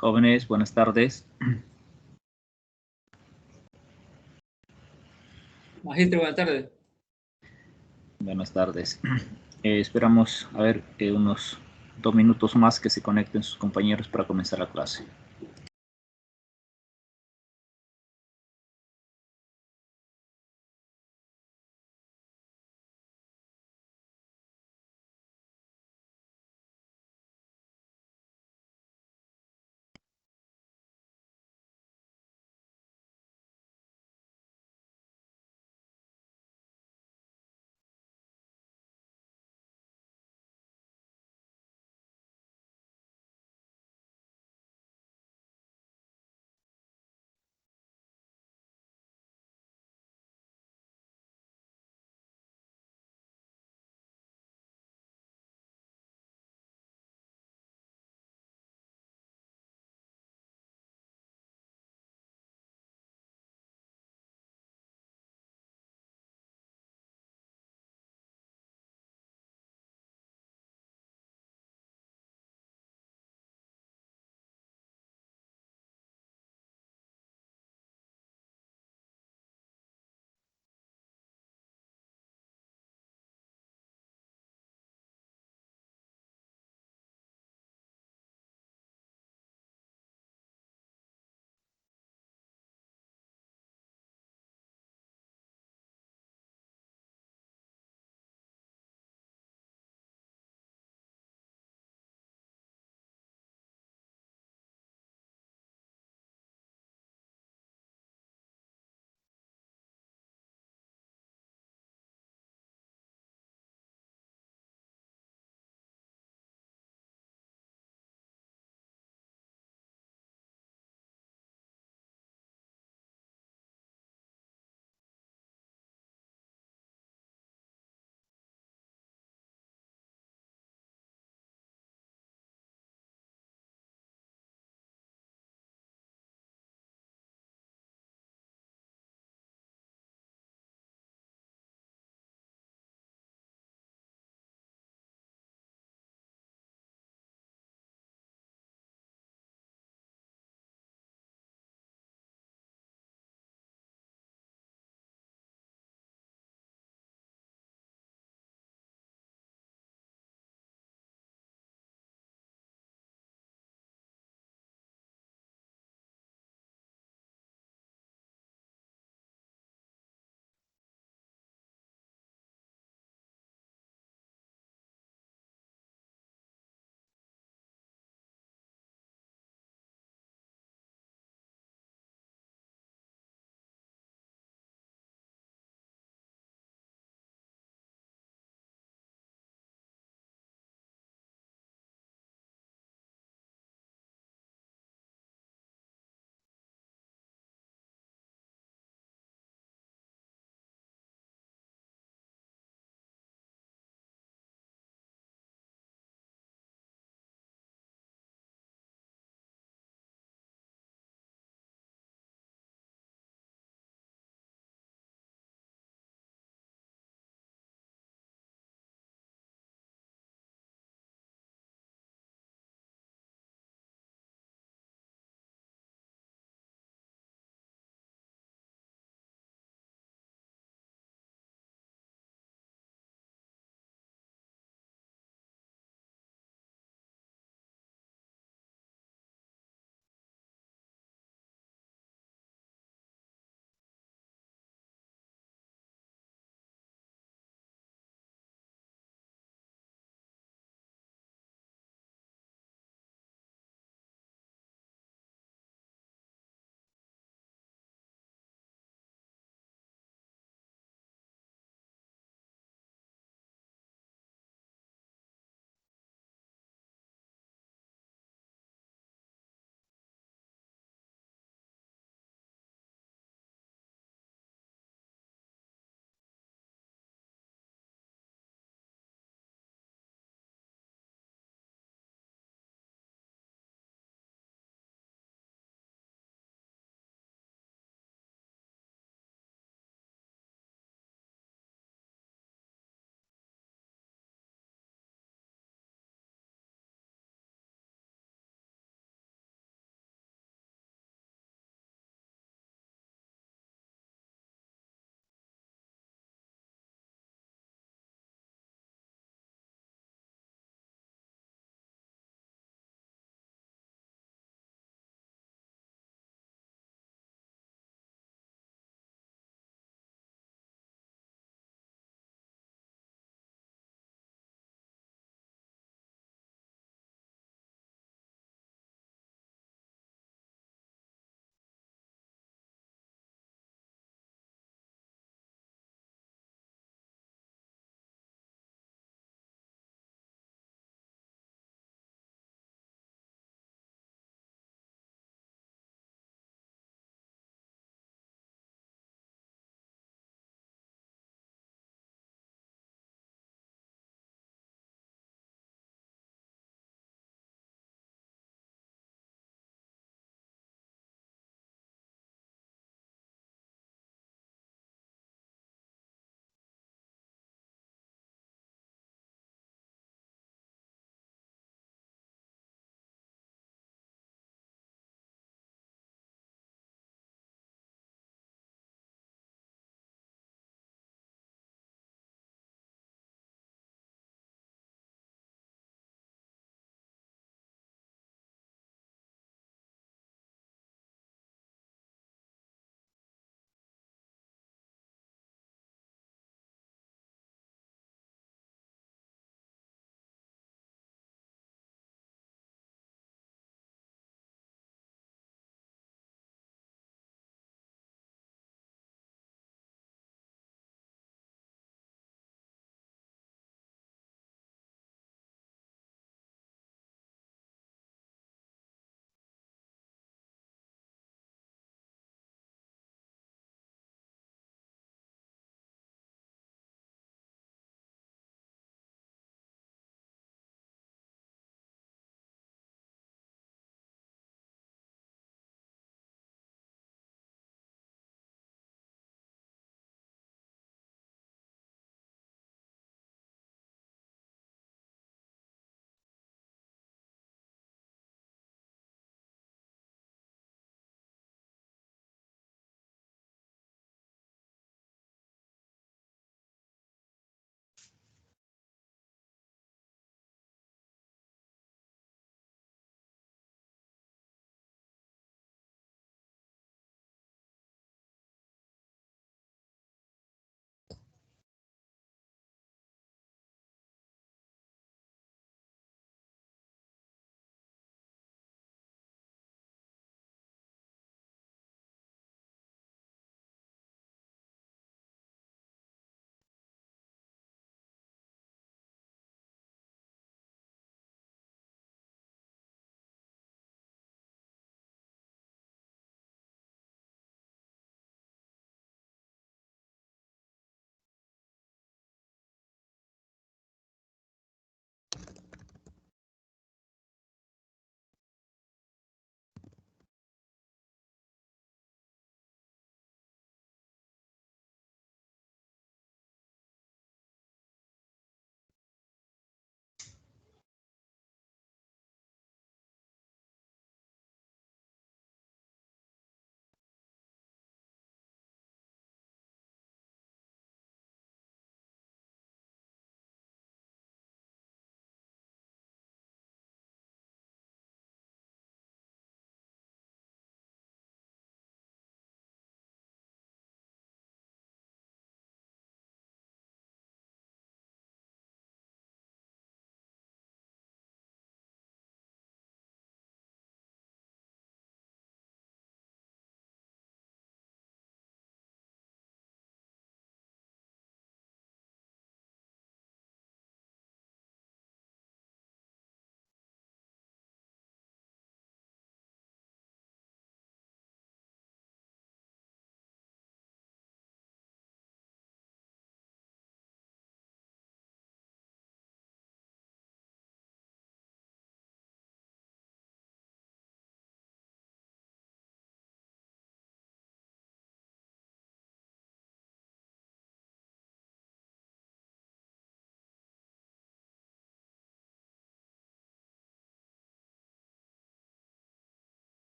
Jóvenes, buenas tardes. Magíster, buenas tardes. Buenas tardes. Esperamos a ver unos 2 minutos más que se conecten sus compañeros para comenzar la clase.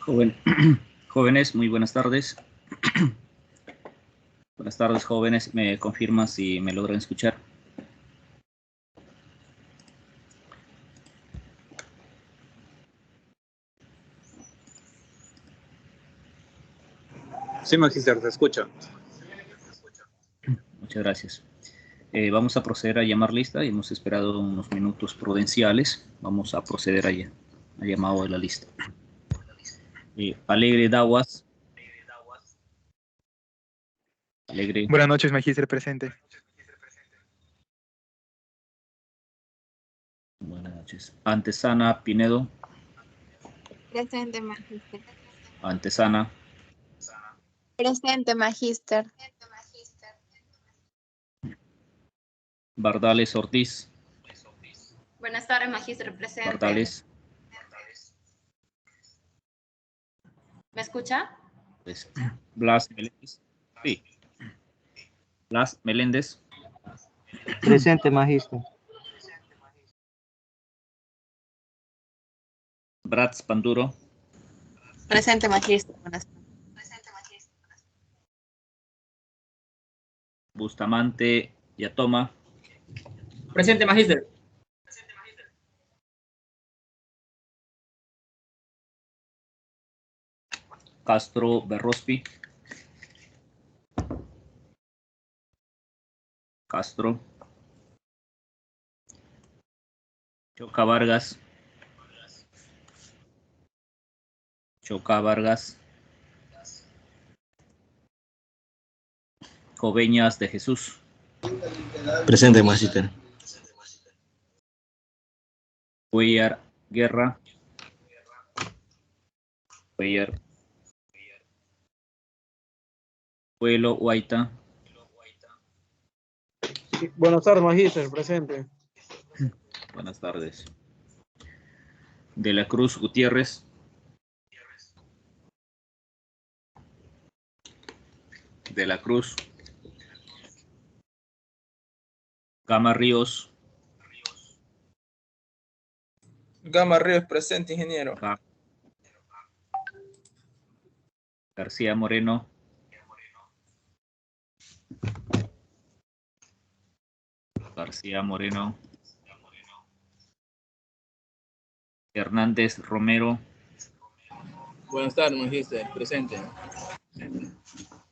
Jóvenes, muy buenas tardes. Buenas tardes, jóvenes. ¿Me confirman si me logran escuchar? Sí, Magister, te escucho. Muchas gracias. Vamos a proceder a llamar lista. Hemos esperado unos minutos prudenciales. Vamos a proceder a llamado de la lista. Alegre Dawas. Alegre. Buenas noches, Magíster, presente. Buenas noches. Antesana Pinedo. Presente, Magíster. Antesana. Presente, Magíster. Bardales Ortiz. Buenas tardes, Magíster, presente. Bardales. ¿Me escucha? Blas Meléndez. Sí. Blas Meléndez. Presente, Magíster. Bratz Panduro. Presente, Magíster. Buenas tardes. Bustamante Yatoma. Presente, Magíster. Castro Berrospi. Castro. Choca Vargas. Choca Vargas. Coveñas de Jesús. Presente, Magíster. Cuellar Guerra. Cuellar. Puelo Huayta. Buenas tardes, Magíster, presente. Buenas tardes. De la Cruz Gutiérrez. De la Cruz. Gama Ríos. Gama Ríos, presente, ingeniero. García Moreno. García Moreno. Hernández Romero. Buenas tardes, Magíster, presente.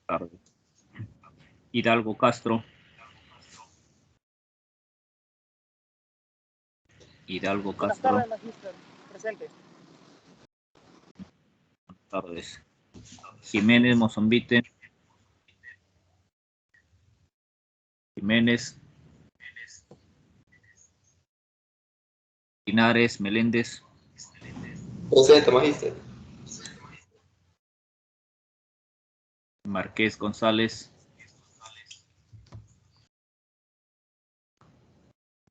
Tarde. Hidalgo Castro. Hidalgo Castro. Buenas tardes, Magíster, presente. Buenas tardes. Jiménez Mozambite. Jiménez. Linares Meléndez. Presente, Magíster. Marqués González.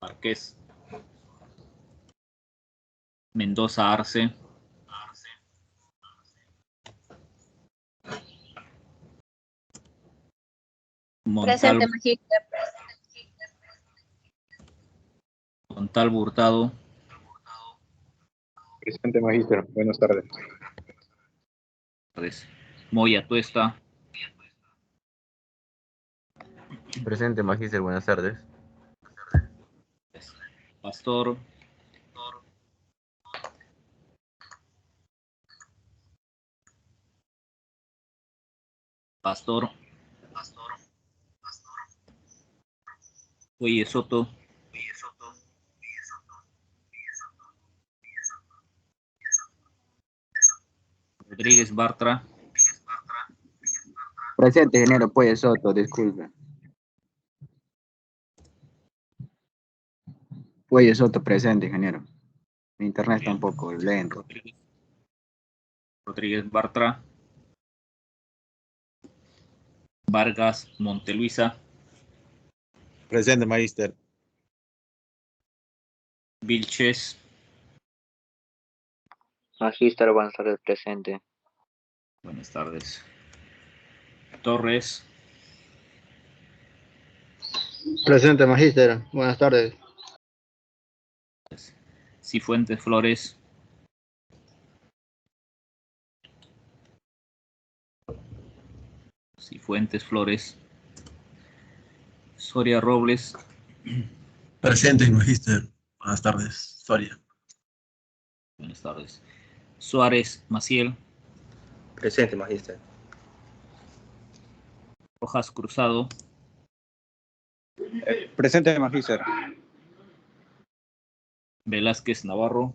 Marqués. Mendoza Arce. Presente, Montal, Magíster. Montal Hurtado. Presente, Magíster. Buenas tardes. Moya Tuesta. Presente, Magíster, buenas tardes. Pastor. Pastor. Oye Soto. Rodríguez Bartra. Presente, ingeniero Puey Soto, disculpe. Puey Soto, presente, ingeniero. Mi internet está un poco lento. Rodríguez Bartra. Vargas Monteluisa. Presente, Magíster. Vilches. Magíster, buenas tardes, presente. Buenas tardes. Torres. Presente, Magíster, buenas tardes. Cifuentes Flores. Cifuentes Flores. Soria Robles. Presente, Magíster. Buenas tardes, Soria. Buenas tardes. Suárez Maciel. Presente, Magíster. Rojas Cruzado. Presente, Magíster. Velázquez Navarro.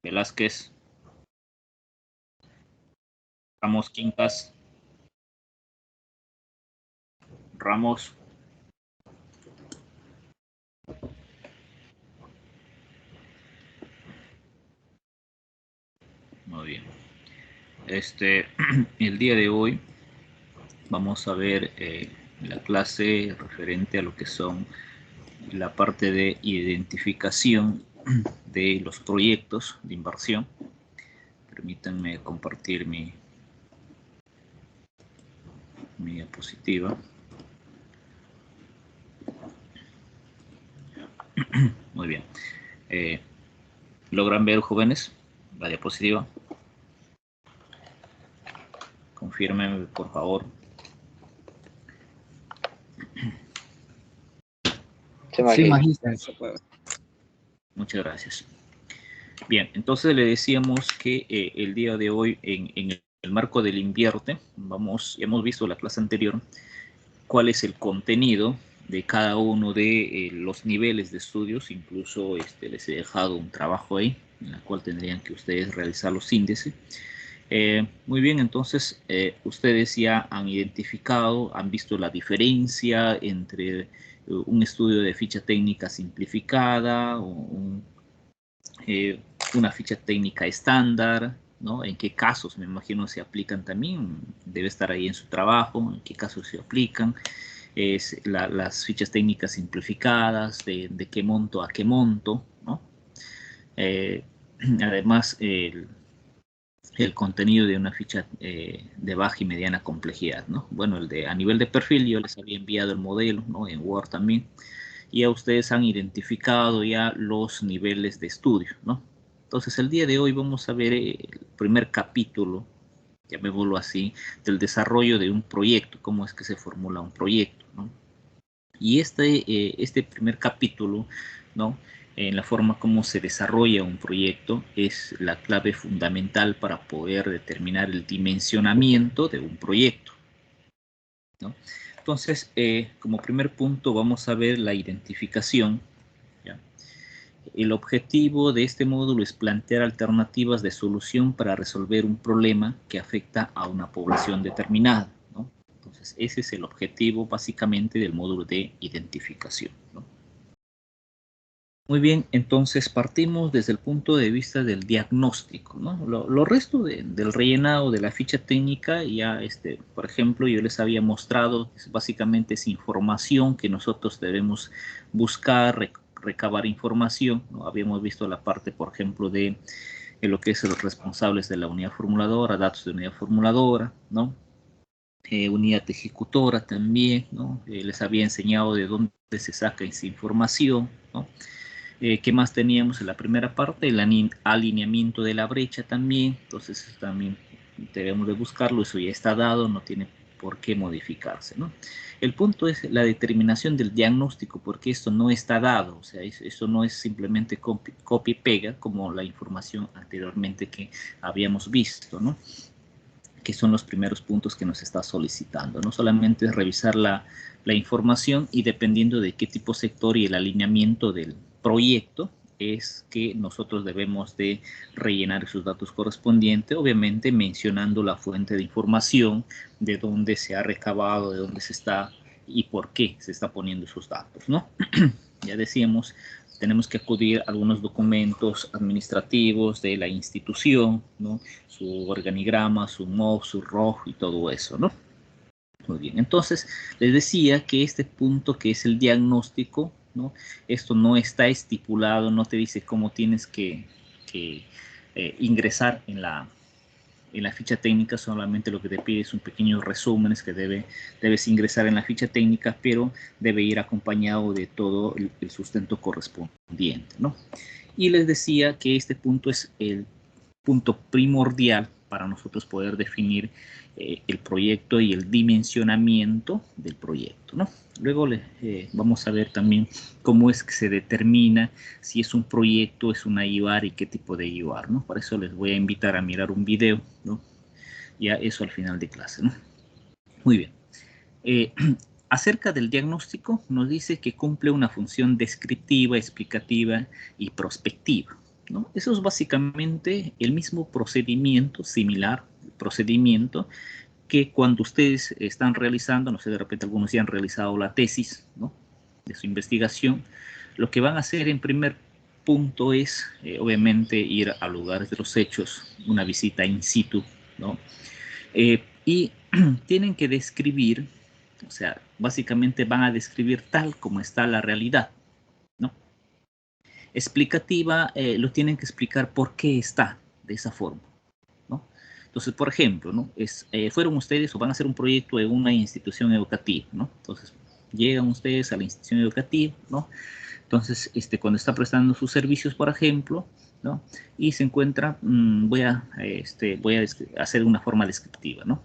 Velázquez. Ramos Quincas. Ramos. Muy bien. El día de hoy vamos a ver la clase referente a lo que son la parte de identificación de los proyectos de inversión. Permítanme compartir mi diapositiva. Muy bien. ¿Logran ver, jóvenes, la diapositiva? Confírmenme, por favor. Sí, Magíster. Muchas gracias. Bien, entonces le decíamos que el día de hoy, en el marco del Invierte, hemos visto la clase anterior, cuál es el contenido de cada uno de los niveles de estudios. Incluso les he dejado un trabajo ahí, en la cual tendrían que ustedes realizar los índices. Muy bien, entonces ustedes ya han identificado, han visto la diferencia entre un estudio de ficha técnica simplificada, una ficha técnica estándar, ¿no? En qué casos, me imagino, se aplican también, debe estar ahí en su trabajo, en qué casos se aplican, las fichas técnicas simplificadas, de qué monto a qué monto, ¿no? Además, el contenido de una ficha de baja y mediana complejidad, ¿no? Bueno, a nivel de perfil yo les había enviado el modelo, ¿no? En Word también, y ya ustedes han identificado ya los niveles de estudio, ¿no? Entonces el día de hoy vamos a ver el primer capítulo, llamémoslo así, del desarrollo de un proyecto, cómo es que se formula un proyecto, ¿no? Y este primer capítulo, ¿no? En la forma como se desarrolla un proyecto es la clave fundamental para poder determinar el dimensionamiento de un proyecto, ¿no? Entonces, como primer punto vamos a ver la identificación, ¿ya? El objetivo de este módulo es plantear alternativas de solución para resolver un problema que afecta a una población determinada, ¿no? Entonces, ese es el objetivo básicamente del módulo de identificación, ¿no? Muy bien, entonces partimos desde el punto de vista del diagnóstico, ¿no? Lo resto del rellenado de la ficha técnica, ya, por ejemplo, yo les había mostrado, básicamente es información que nosotros debemos buscar, recabar información, ¿no? Habíamos visto la parte, por ejemplo, de lo que es los responsables de la unidad formuladora, datos de unidad formuladora, ¿no? Unidad ejecutora también, ¿no? Les había enseñado de dónde se saca esa información, ¿no? ¿Qué más teníamos en la primera parte? El alineamiento de la brecha también. Entonces también debemos de buscarlo. Eso ya está dado, no tiene por qué modificarse, ¿no? El punto es la determinación del diagnóstico, porque esto no está dado. O sea, eso no es simplemente copia y pega como la información anteriormente que habíamos visto, ¿no? Que son los primeros puntos que nos está solicitando. No solamente es revisar la información, y dependiendo de qué tipo de sector y el alineamiento del proyecto es que nosotros debemos de rellenar sus datos correspondientes, obviamente mencionando la fuente de información, de dónde se ha recabado, de dónde se está y por qué se está poniendo esos datos, ¿no? Ya decíamos, tenemos que acudir a algunos documentos administrativos de la institución, ¿no? Su organigrama, su MOB, su ROG y todo eso, ¿no? Muy bien, entonces les decía que este punto que es el diagnóstico, ¿no? Esto no está estipulado, no te dice cómo tienes que ingresar en la ficha técnica, solamente lo que te pide es un pequeño resumen que debes ingresar en la ficha técnica, pero debe ir acompañado de todo el sustento correspondiente, ¿no? Y les decía que este punto es el punto primordial para nosotros poder definir el proyecto y el dimensionamiento del proyecto, ¿no? Luego vamos a ver también cómo es que se determina si es un proyecto, es una IUAR y qué tipo de IUAR, ¿no? Para eso les voy a invitar a mirar un video, ¿no? Ya eso al final de clase, ¿no? Muy bien. Acerca del diagnóstico, nos dice que cumple una función descriptiva, explicativa y prospectiva, ¿no? Eso es básicamente el mismo procedimiento, similar procedimiento que cuando ustedes están realizando, no sé, de repente algunos ya han realizado la tesis, ¿no?, de su investigación, lo que van a hacer en primer punto es, obviamente, ir a lugares de los hechos, una visita in situ, ¿no? Y tienen que describir, o sea, básicamente van a describir tal como está la realidad, ¿no? Explicativa, lo tienen que explicar por qué está de esa forma, ¿no? Entonces, por ejemplo, ¿no? Fueron ustedes o van a hacer un proyecto en una institución educativa, ¿no? Entonces, llegan ustedes a la institución educativa, ¿no? Entonces, cuando está prestando sus servicios, por ejemplo, ¿no? Y se encuentra, voy a hacer una forma descriptiva, ¿no?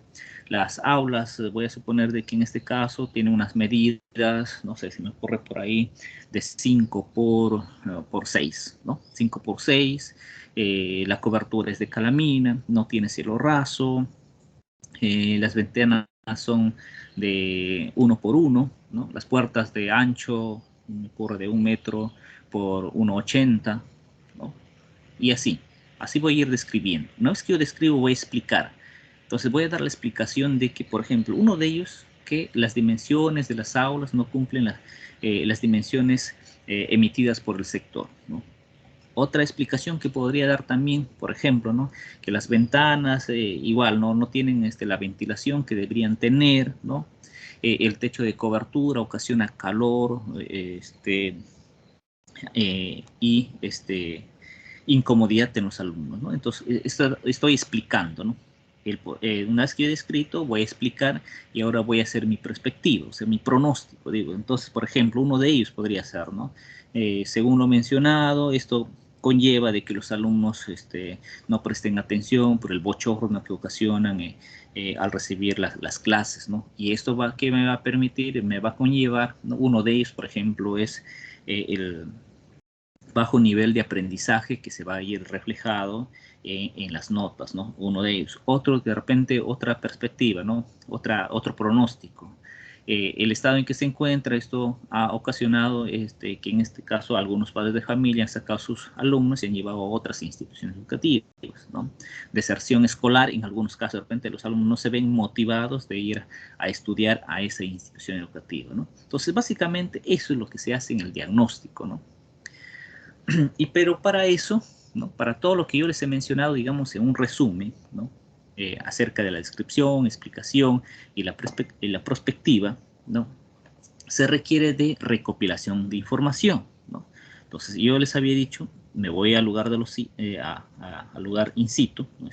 Las aulas, voy a suponer de que en este caso tiene unas medidas, no sé si me ocurre por ahí, de 5 por 6, ¿no? 5 por 6, la cobertura es de calamina, no tiene cielo raso, las ventanas son de 1 por 1, ¿no? Las puertas de ancho, me ocurre de 1 metro por 1,80, ¿no? Y así voy a ir describiendo. Una vez que yo describo, voy a explicar. Entonces voy a dar la explicación de que, por ejemplo, uno de ellos, que las dimensiones de las aulas no cumplen las dimensiones emitidas por el sector, ¿no? Otra explicación que podría dar también, por ejemplo, ¿no?, que las ventanas igual no tienen la ventilación que deberían tener, ¿no? El techo de cobertura ocasiona calor y incomodidad en los alumnos, ¿no? Entonces, estoy explicando, ¿no? Una vez que he descrito, voy a explicar y ahora voy a hacer mi perspectiva, o sea, mi pronóstico, digo. Entonces, por ejemplo, uno de ellos podría ser, ¿no? Según lo mencionado, esto conlleva de que los alumnos no presten atención por el bochorno que ocasionan al recibir las clases, ¿no? Y esto ¿qué me va a permitir? Me va a conllevar, ¿no? Uno de ellos, por ejemplo, es el bajo nivel de aprendizaje que se va a ir reflejado en las notas, ¿no? Uno de ellos. Otro, de repente, otra perspectiva, ¿no? Otro pronóstico. El estado en que se encuentra, esto ha ocasionado que en este caso algunos padres de familia han sacado a sus alumnos y han llevado a otras instituciones educativas, ¿no? Deserción escolar, en algunos casos de repente los alumnos no se ven motivados de ir a estudiar a esa institución educativa, ¿no? Entonces, básicamente eso es lo que se hace en el diagnóstico, ¿no? Pero para eso, ¿no?, para todo lo que yo les he mencionado, digamos, en un resumen, ¿no?, acerca de la descripción, explicación y la prospectiva, ¿no?, se requiere de recopilación de información, ¿no? Entonces, yo les había dicho, me voy al lugar, al lugar in situ, ¿no?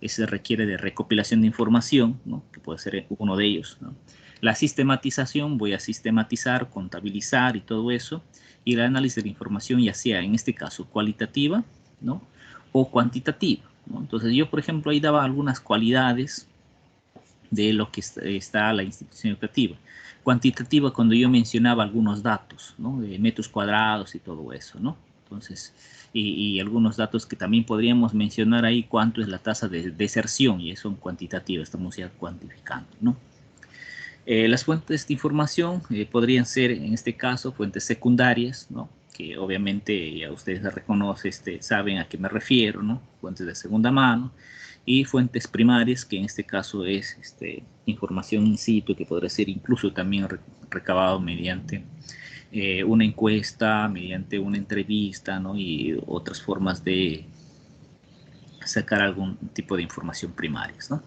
Ese requiere de recopilación de información, ¿no?, que puede ser uno de ellos, ¿no? La sistematización, voy a sistematizar, contabilizar y todo eso, y el análisis de la información, ya sea en este caso cualitativa, ¿no?, o cuantitativa, ¿no? Entonces yo, por ejemplo, ahí daba algunas cualidades de lo que está la institución educativa. Cuantitativa, cuando yo mencionaba algunos datos, ¿no?, de metros cuadrados y todo eso, ¿no? Entonces, y algunos datos que también podríamos mencionar ahí, cuánto es la tasa de deserción, y eso en cuantitativa, estamos ya cuantificando, ¿no? Las fuentes de información podrían ser, en este caso, fuentes secundarias, ¿no?, que obviamente ya ustedes reconocen, saben a qué me refiero, ¿no?, fuentes de segunda mano, y fuentes primarias, que en este caso es información in situ, que podría ser incluso también recabado mediante una encuesta, mediante una entrevista, ¿no?, y otras formas de sacar algún tipo de información primarias, ¿no?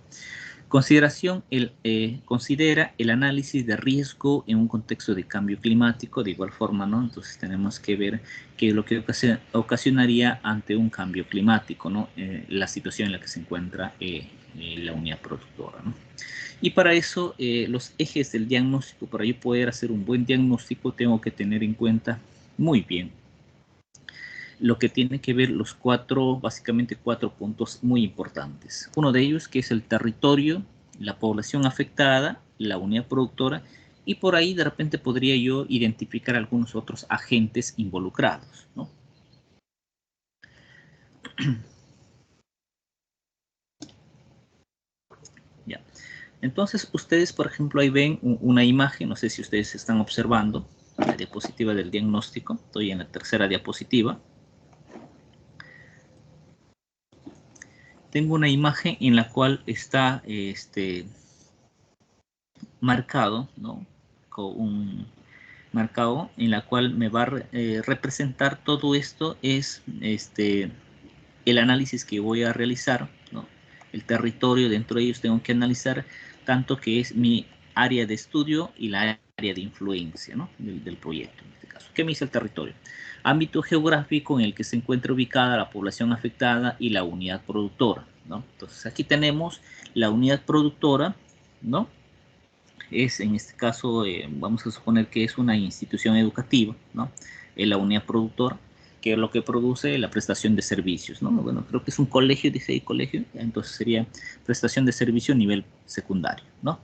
Considera el análisis de riesgo en un contexto de cambio climático, de igual forma, ¿no? Entonces tenemos que ver qué es lo que ocasionaría ante un cambio climático, ¿no?, la situación en la que se encuentra la unidad productora, ¿no? Y para eso, los ejes del diagnóstico, para yo poder hacer un buen diagnóstico, tengo que tener en cuenta muy bien lo que tiene que ver los básicamente cuatro puntos muy importantes. Uno de ellos que es el territorio, la población afectada, la unidad productora, y por ahí de repente podría yo identificar algunos otros agentes involucrados, ¿no? Ya. Entonces ustedes, por ejemplo, ahí ven una imagen, no sé si ustedes están observando, la diapositiva del diagnóstico. Estoy en la tercera diapositiva. Tengo una imagen en la cual está marcado, ¿no? Con marcado en la cual me va a representar todo esto es el análisis que voy a realizar, ¿no? El territorio, dentro de ellos tengo que analizar tanto que es mi área de estudio y la área de influencia, ¿no? del proyecto en este caso. ¿Qué me dice el territorio? Ámbito geográfico en el que se encuentra ubicada la población afectada y la unidad productora, ¿no? Entonces aquí tenemos la unidad productora, ¿no? Es en este caso, vamos a suponer que es una institución educativa, ¿no? La unidad productora, que es lo que produce la prestación de servicios, ¿no? Bueno, creo que es un colegio, dice ahí colegio, entonces sería prestación de servicio a nivel secundario, ¿no?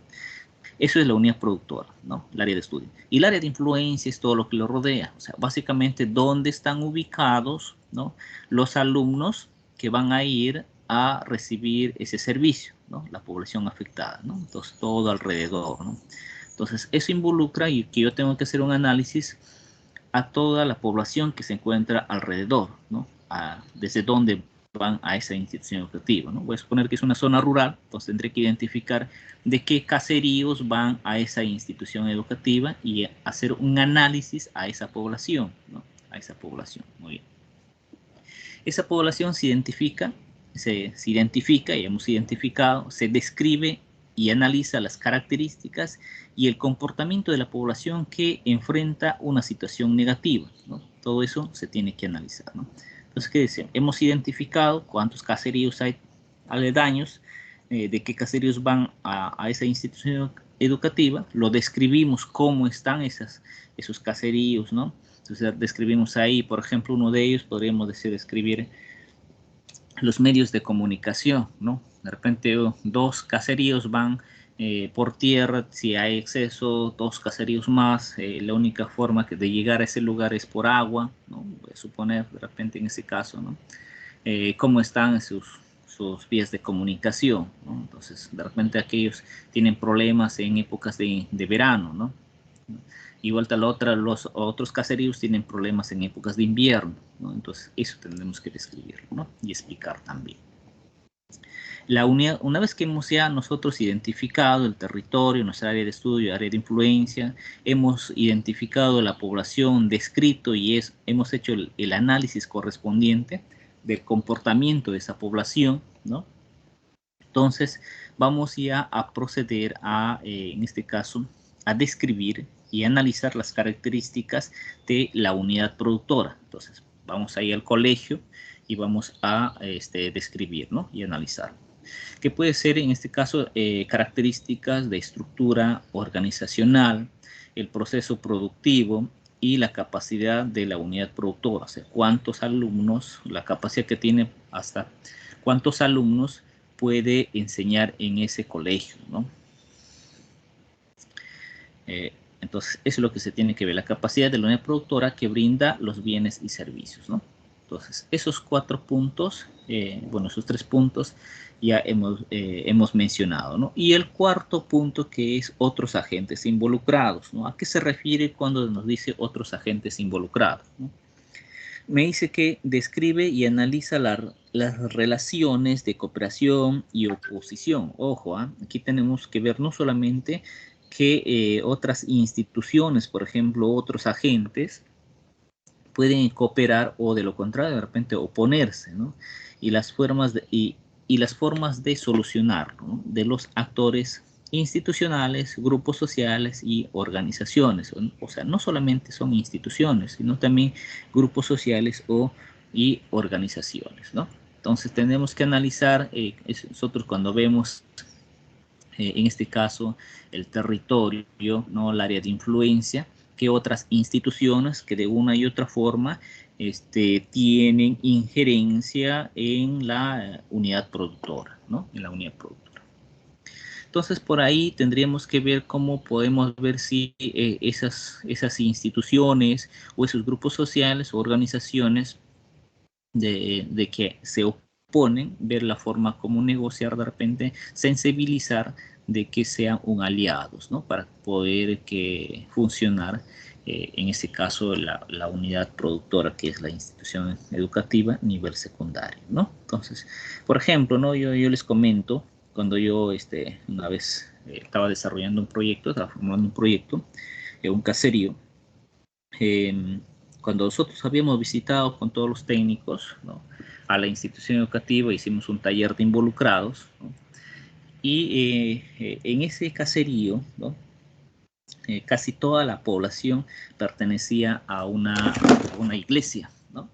Eso es la unidad productora, ¿no? El área de estudio. Y el área de influencia es todo lo que lo rodea, o sea, básicamente dónde están ubicados, ¿no? Los alumnos que van a ir a recibir ese servicio, ¿no? La población afectada, ¿no? Entonces, todo alrededor, ¿no? Entonces, eso involucra y que yo tengo que hacer un análisis a toda la población que se encuentra alrededor, ¿no? Desde dónde van a esa institución educativa, ¿no? Voy a suponer que es una zona rural, entonces tendré que identificar de qué caseríos van a esa institución educativa y hacer un análisis a esa población, ¿no? A esa población, muy bien. Esa población se identifica y hemos identificado, se describe y analiza las características y el comportamiento de la población que enfrenta una situación negativa, ¿no? Todo eso se tiene que analizar, ¿no? Entonces, ¿qué decía? Hemos identificado cuántos caseríos hay aledaños, de qué caseríos van a esa institución educativa, lo describimos cómo están esos caseríos, ¿no? Entonces describimos ahí, por ejemplo, uno de ellos podríamos describir los medios de comunicación, ¿no? De repente 2 caseríos van por tierra, si hay exceso, 2 caseríos más, la única forma de llegar a ese lugar es por agua, ¿no? Voy a suponer de repente en ese caso, ¿no? Cómo están sus vías de comunicación, ¿no? Entonces de repente aquellos tienen problemas en épocas de verano, ¿no? Igual tal otra, los otros caseríos tienen problemas en épocas de invierno, ¿no? Entonces eso tendremos que describirlo, ¿no? Y explicar también. Una vez que hemos ya nosotros identificado el territorio, nuestra área de estudio, área de influencia, hemos identificado la población, descrito y hemos hecho el análisis correspondiente del comportamiento de esa población, ¿no? Entonces vamos ya a proceder en este caso, a describir y analizar las características de la unidad productora. Entonces, vamos ahí al colegio y vamos a describir, ¿no? Y analizar. ¿Qué puede ser en este caso? Características de estructura organizacional, el proceso productivo y la capacidad de la unidad productora. O sea, cuántos alumnos, la capacidad que tiene hasta cuántos alumnos puede enseñar en ese colegio, ¿no? Entonces, eso es lo que se tiene que ver, la capacidad de la unidad productora que brinda los bienes y servicios, ¿no? Entonces, esos 4 puntos, esos 3 puntos ya hemos mencionado, ¿no? Y el cuarto punto que es otros agentes involucrados, ¿no? ¿A qué se refiere cuando nos dice otros agentes involucrados, ¿no? Me dice que describe y analiza las relaciones de cooperación y oposición. Ojo, aquí tenemos que ver no solamente que otras instituciones, por ejemplo, otros agentes, pueden cooperar o de lo contrario, de repente oponerse, ¿no? Y las formas de solucionar, ¿no? De los actores institucionales, grupos sociales y organizaciones. O sea, no solamente son instituciones, sino también grupos sociales y organizaciones, ¿no? Entonces tenemos que analizar, nosotros cuando vemos en este caso el territorio, ¿no? El área de influencia, que otras instituciones que de una y otra forma tienen injerencia en la unidad productora, ¿no? En la unidad productora. Entonces, por ahí tendríamos que ver cómo podemos ver si esas instituciones o esos grupos sociales o organizaciones de que se oponen, ver la forma como negociar, de repente sensibilizar de que sean un aliados, ¿no? Para poder funcionar, en este caso, la unidad productora, que es la institución educativa a nivel secundario, ¿no? Entonces, por ejemplo, ¿no? Yo les comento, cuando yo una vez estaba desarrollando un proyecto, estaba formando un proyecto, un caserío, cuando nosotros habíamos visitado con todos los técnicos, ¿no?, a la institución educativa, hicimos un taller de involucrados, ¿no? Y en ese caserío, ¿no?, casi toda la población pertenecía a una iglesia, ¿no?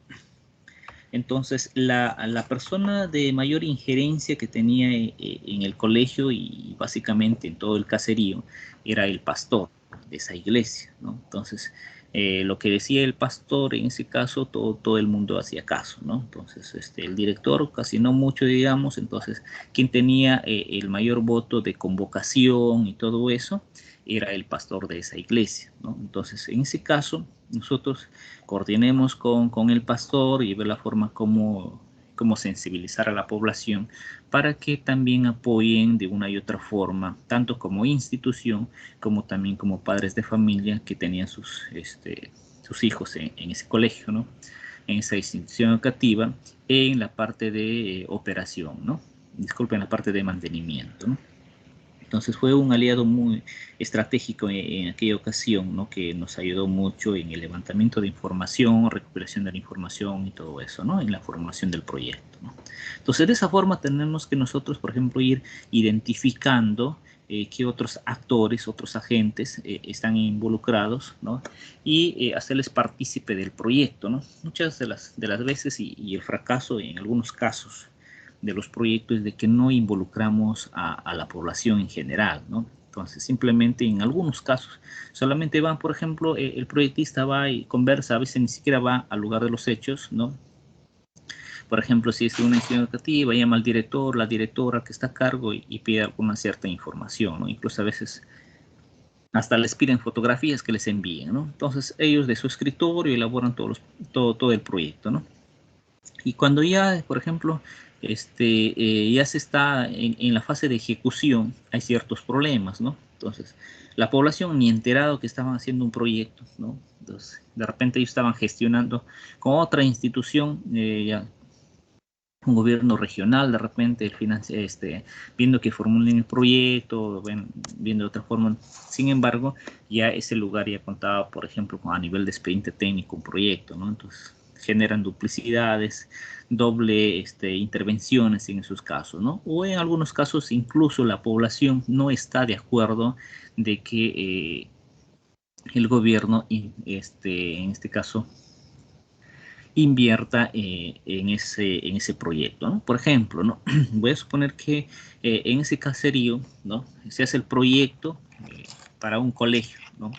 Entonces, la persona de mayor injerencia que tenía en el colegio y básicamente en todo el caserío era el pastor de esa iglesia, ¿no? Entonces, lo que decía el pastor, en ese caso, todo el mundo hacía caso, ¿no? Entonces, el director casi no mucho, digamos. Entonces, quien tenía el mayor voto de convocación y todo eso era el pastor de esa iglesia, ¿no? Entonces, en ese caso, nosotros coordinemos con el pastor y ver la forma como sensibilizar a la población para que también apoyen de una y otra forma, tanto como institución como también como padres de familia que tenían sus hijos en ese colegio, ¿no?, en esa institución educativa, en la parte de operación, ¿no? Disculpen, la parte de mantenimiento, ¿no? Entonces fue un aliado muy estratégico en aquella ocasión, ¿no?, que nos ayudó mucho en el levantamiento de información, recuperación de la información y todo eso, ¿no?, en la formación del proyecto, ¿no? Entonces, de esa forma tenemos que nosotros, por ejemplo, ir identificando qué otros actores, otros agentes están involucrados, ¿no?, y hacerles partícipe del proyecto, ¿no? Muchas de las veces, y el fracaso en algunos casos de los proyectos, de que no involucramos a la población en general, ¿no? Entonces, simplemente en algunos casos solamente van, por ejemplo, el proyectista va y conversa, a veces ni siquiera va al lugar de los hechos, ¿no? Por ejemplo, si es una institución educativa, llama al director, la directora que está a cargo y pide alguna cierta información, ¿no? Incluso a veces hasta les piden fotografías que les envíen, ¿no? Entonces, ellos de su escritorio elaboran todo el proyecto, ¿no? Y cuando ya, por ejemplo, ya se está en la fase de ejecución, hay ciertos problemas, ¿no? Entonces, la población ni enterado que estaban haciendo un proyecto, ¿no? Entonces, de repente ellos estaban gestionando con otra institución, ya un gobierno regional, de repente viendo que formulen el proyecto, viendo de otra forma. Sin embargo, ya ese lugar ya contaba, por ejemplo, a nivel de expediente técnico un proyecto, ¿no? Entonces, generan duplicidades, doble intervenciones en esos casos, ¿no? O en algunos casos incluso la población no está de acuerdo de que el gobierno, en este caso, invierta en ese proyecto, ¿no? Por ejemplo, ¿no? Voy a suponer que en ese caserío, ¿no?, se hace el proyecto para un colegio, ¿no?,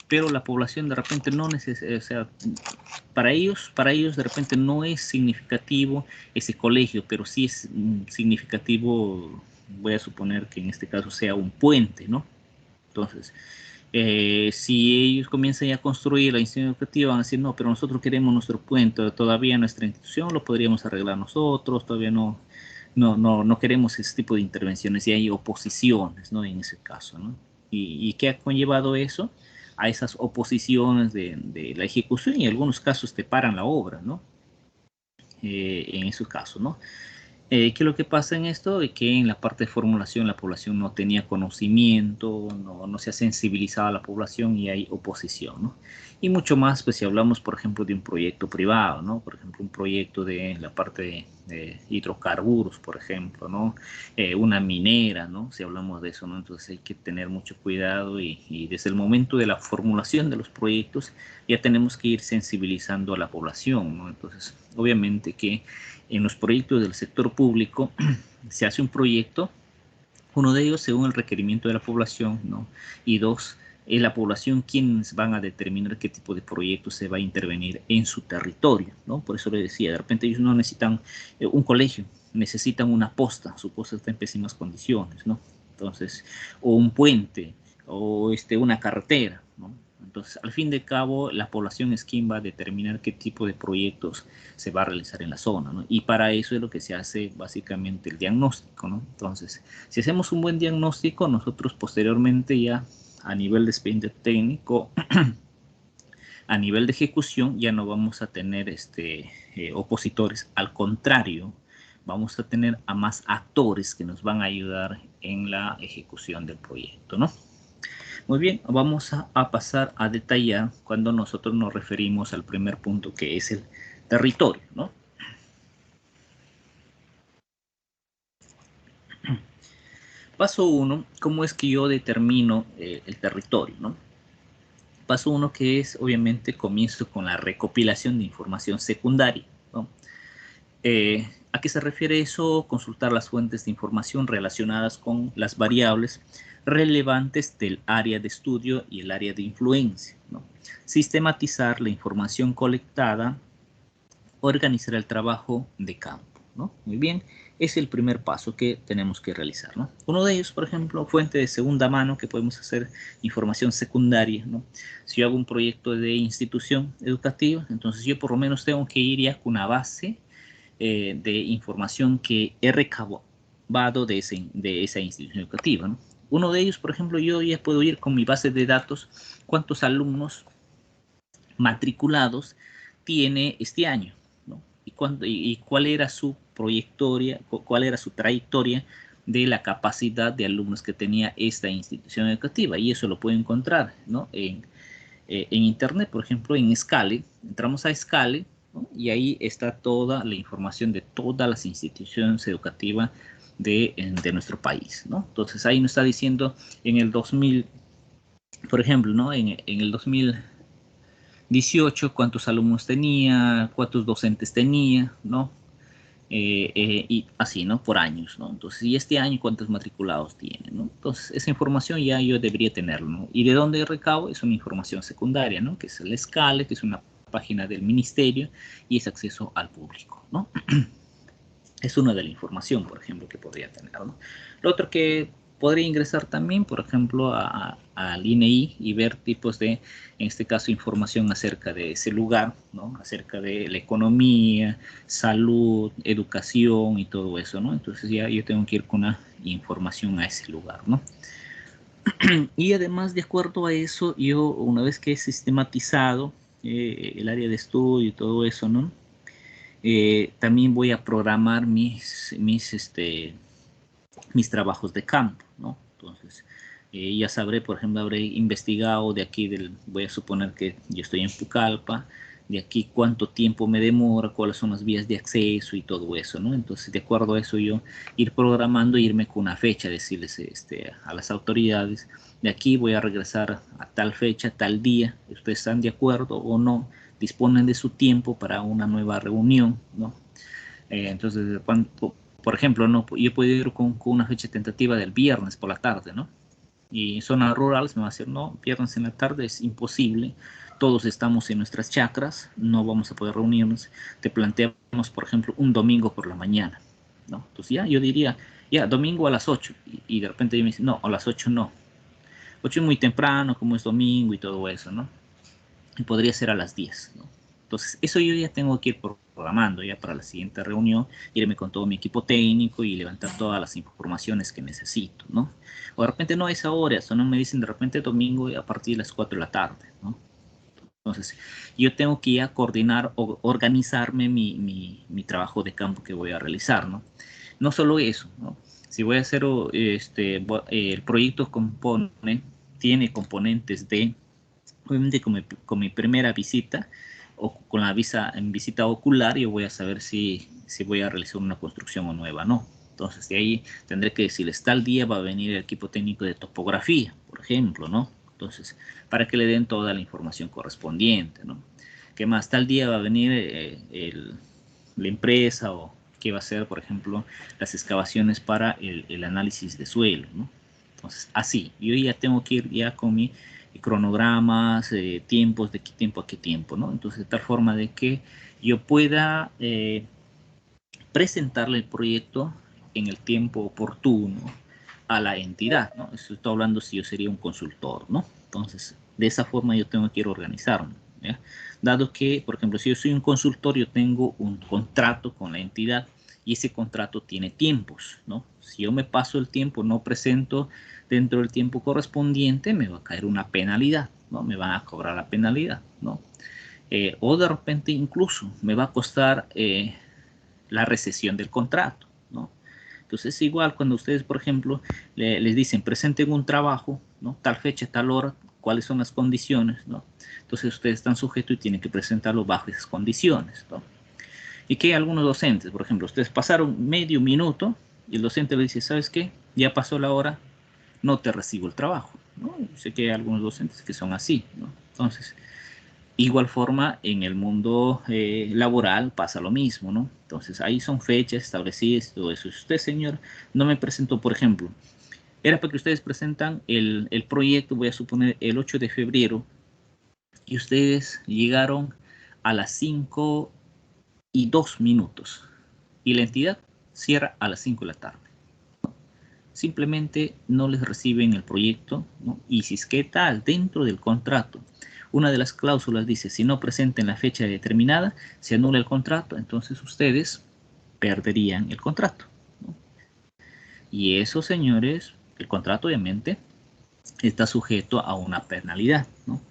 pero la población de repente no necesita, o sea, para ellos de repente no es significativo ese colegio, pero sí es significativo, voy a suponer que en este caso sea un puente, ¿no? Entonces, si ellos comienzan ya a construir la institución educativa, van a decir, no, pero nosotros queremos nuestro puente, todavía nuestra institución lo podríamos arreglar nosotros, todavía no queremos ese tipo de intervenciones, y hay oposiciones, ¿no?, en ese caso, ¿no? ¿Y qué ha conllevado eso? A esas oposiciones de la ejecución, y en algunos casos te paran la obra, ¿no? En esos casos, ¿no? ¿Qué es lo que pasa en esto? De que en la parte de formulación la población no tenía conocimiento, no se ha sensibilizado a la población y hay oposición, ¿no? Y mucho más, pues si hablamos, por ejemplo, de un proyecto privado, ¿no? Por ejemplo, un proyecto de la parte de hidrocarburos, por ejemplo, ¿no? Una minera, ¿no? Si hablamos de eso, ¿no? Entonces hay que tener mucho cuidado y desde el momento de la formulación de los proyectos ya tenemos que ir sensibilizando a la población, ¿no? Entonces, obviamente que en los proyectos del sector público se hace un proyecto, uno de ellos según el requerimiento de la población, ¿no? Y dos, Es la población quienes van a determinar qué tipo de proyecto se va a intervenir en su territorio, ¿no? Por eso le decía, de repente ellos no necesitan un colegio, necesitan una posta, su posta está en pésimas condiciones, ¿no? Entonces, o un puente, o una carretera, ¿no? Entonces, al fin de cabo, la población es quien va a determinar qué tipo de proyectos se va a realizar en la zona, ¿no? Y para eso es lo que se hace básicamente el diagnóstico, ¿no? Entonces, si hacemos un buen diagnóstico, nosotros posteriormente ya a nivel de expediente técnico, a nivel de ejecución, ya no vamos a tener opositores. Al contrario, vamos a tener a más actores que nos van a ayudar en la ejecución del proyecto, ¿no? Muy bien, vamos a pasar a detallar cuando nosotros nos referimos al primer punto, que es el territorio, ¿no? Paso 1, ¿cómo es que yo determino el territorio, ¿no? Paso 1, que es, obviamente, comienzo con la recopilación de información secundaria, ¿no? ¿A qué se refiere eso? Consultar las fuentes de información relacionadas con las variables relevantes del área de estudio y el área de influencia, ¿no? Sistematizar la información colectada, organizar el trabajo de campo, ¿no? Muy bien, es el primer paso que tenemos que realizar, ¿no? Uno de ellos, por ejemplo, fuente de segunda mano, que podemos hacer información secundaria, ¿no? Si yo hago un proyecto de institución educativa, entonces yo por lo menos tengo que ir ya con una base de información que he recabado de esa institución educativa, ¿no? Uno de ellos, por ejemplo, yo ya puedo ir con mi base de datos cuántos alumnos matriculados tiene este año, ¿no? Y cuál era su trayectoria de la capacidad de alumnos que tenía esta institución educativa. Y eso lo puedo encontrar, ¿no? En internet, por ejemplo, en Scale. Entramos a Scale, ¿no? Y ahí está toda la información de todas las instituciones educativas de nuestro país, ¿no? Entonces ahí nos está diciendo en el 2000, por ejemplo, ¿no? En el 2018 cuántos alumnos tenía, cuántos docentes tenía, ¿no? Y así, ¿no? Por años, ¿no? Entonces, y este año cuántos matriculados tiene, ¿no? Entonces, esa información ya yo debería tenerlo, ¿no? ¿Y de dónde recabo? Es una información secundaria, ¿no? Que es el Scale, que es una página del ministerio y es acceso al público, ¿no? Es una de la información, por ejemplo, que podría tener, ¿no? Lo otro que podría ingresar también, por ejemplo, al INEI y ver tipos de, en este caso, información acerca de ese lugar, ¿no? Acerca de la economía, salud, educación y todo eso, ¿no? Entonces ya yo tengo que ir con una información a ese lugar, ¿no? Y además, de acuerdo a eso, yo una vez que he sistematizado el área de estudio y todo eso, ¿no? También voy a programar mis trabajos de campo, ¿no? Entonces, ya sabré, por ejemplo, habré investigado de aquí, voy a suponer que yo estoy en Pucallpa, de aquí cuánto tiempo me demora, cuáles son las vías de acceso y todo eso, ¿no? Entonces, de acuerdo a eso, yo ir programando, irme con una fecha, decirles a las autoridades, de aquí voy a regresar a tal fecha, tal día, ¿ustedes están de acuerdo o no? Disponen de su tiempo para una nueva reunión, ¿no? Entonces, por ejemplo, ¿no? Yo puedo ir con una fecha tentativa del viernes por la tarde, ¿no? Y en zonas rurales me va a decir, no, viernes en la tarde es imposible, todos estamos en nuestras chacras, no vamos a poder reunirnos, te planteamos, por ejemplo, un domingo por la mañana, ¿no? Entonces ya yo diría, ya, domingo a las 8, y de repente yo me dice, no, a las 8 no, 8 es muy temprano, como es domingo y todo eso, ¿no? Y podría ser a las 10, ¿no? Entonces, eso yo ya tengo que ir programando ya para la siguiente reunión, irme con todo mi equipo técnico y levantar todas las informaciones que necesito, ¿no? O de repente no es ahora, eso no me dicen de repente domingo a partir de las 4 de la tarde, ¿no? Entonces, yo tengo que ya coordinar o organizarme mi trabajo de campo que voy a realizar, ¿no? No solo eso, ¿no? Si voy a hacer el proyecto tiene componentes de, obviamente con mi primera visita o con la visita ocular, yo voy a saber si voy a realizar una construcción o nueva, ¿no? Entonces de ahí tendré que decirles, tal día va a venir el equipo técnico de topografía, por ejemplo, ¿no? Entonces, para que le den toda la información correspondiente, ¿no? ¿Qué más? Tal día va a venir la empresa o qué va a hacer, por ejemplo, las excavaciones para el análisis de suelo, ¿no? Entonces, así, yo ya tengo que ir ya con mi cronogramas, tiempos, de qué tiempo a qué tiempo, ¿no? Entonces, de tal forma de que yo pueda presentarle el proyecto en el tiempo oportuno a la entidad, ¿no? Estoy hablando si yo sería un consultor, ¿no? Entonces, de esa forma yo tengo que ir organizarme, ¿ya? Dado que, por ejemplo, si yo soy un consultor, yo tengo un contrato con la entidad y ese contrato tiene tiempos, ¿no? Si yo me paso el tiempo, no presento dentro del tiempo correspondiente, me va a caer una penalidad, ¿no? Me van a cobrar la penalidad, ¿no? O de repente incluso me va a costar la recesión del contrato, ¿no? Entonces, igual cuando ustedes, por ejemplo, les dicen, presenten un trabajo, ¿no? Tal fecha, tal hora, cuáles son las condiciones, ¿no? Entonces, ustedes están sujetos y tienen que presentarlo bajo esas condiciones, ¿no? Y que algunos docentes, por ejemplo, ustedes pasaron medio minuto y el docente le dice, ¿sabes qué? Ya pasó la hora, no te recibo el trabajo, ¿no? Sé que hay algunos docentes que son así, ¿no? Entonces, igual forma, en el mundo laboral pasa lo mismo, ¿no? Entonces, ahí son fechas establecidas, todo eso. Si usted, señor, no me presentó, por ejemplo, era para que ustedes presentan el proyecto, voy a suponer, el 8 de febrero, y ustedes llegaron a las 5:02, y la entidad cierra a las 5 de la tarde. Simplemente no les reciben el proyecto, ¿no? Y si es que tal, dentro del contrato, una de las cláusulas dice, si no presenten la fecha determinada, se anula el contrato, entonces ustedes perderían el contrato, ¿no? Y eso, señores, el contrato obviamente está sujeto a una penalidad, ¿no?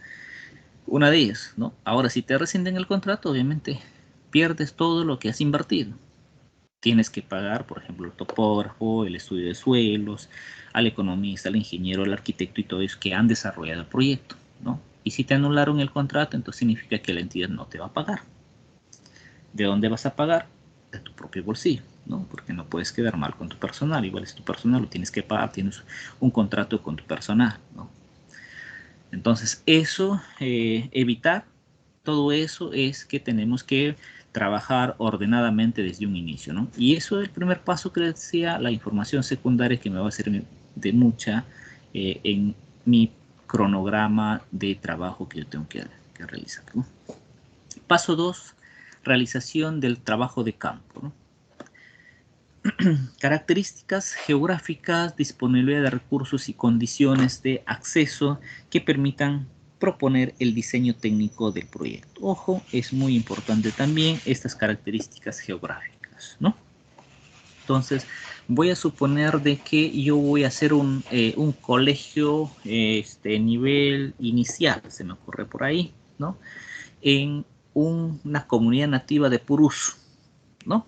Una de ellas, ¿no? Ahora, si te rescinden el contrato, obviamente pierdes todo lo que has invertido. Tienes que pagar, por ejemplo, el topógrafo, el estudio de suelos, al economista, al ingeniero, al arquitecto y todo eso que han desarrollado el proyecto, ¿no? Y si te anularon el contrato, entonces significa que la entidad no te va a pagar. ¿De dónde vas a pagar? De tu propio bolsillo, ¿no? Porque no puedes quedar mal con tu personal. Igual es tu personal, lo tienes que pagar, tienes un contrato con tu personal, ¿no? Entonces, eso, evitar todo eso es que tenemos que trabajar ordenadamente desde un inicio, ¿no? Y eso es el primer paso que les decía, la información secundaria que me va a servir de mucha en mi cronograma de trabajo que yo tengo que realizar, ¿no? Paso 2, realización del trabajo de campo, ¿no? Características geográficas, disponibilidad de recursos y condiciones de acceso que permitan proponer el diseño técnico del proyecto. Ojo, es muy importante también estas características geográficas, ¿no? Entonces, voy a suponer de que yo voy a hacer un colegio nivel inicial, se me ocurre por ahí, ¿no? En una comunidad nativa de Purús, ¿no?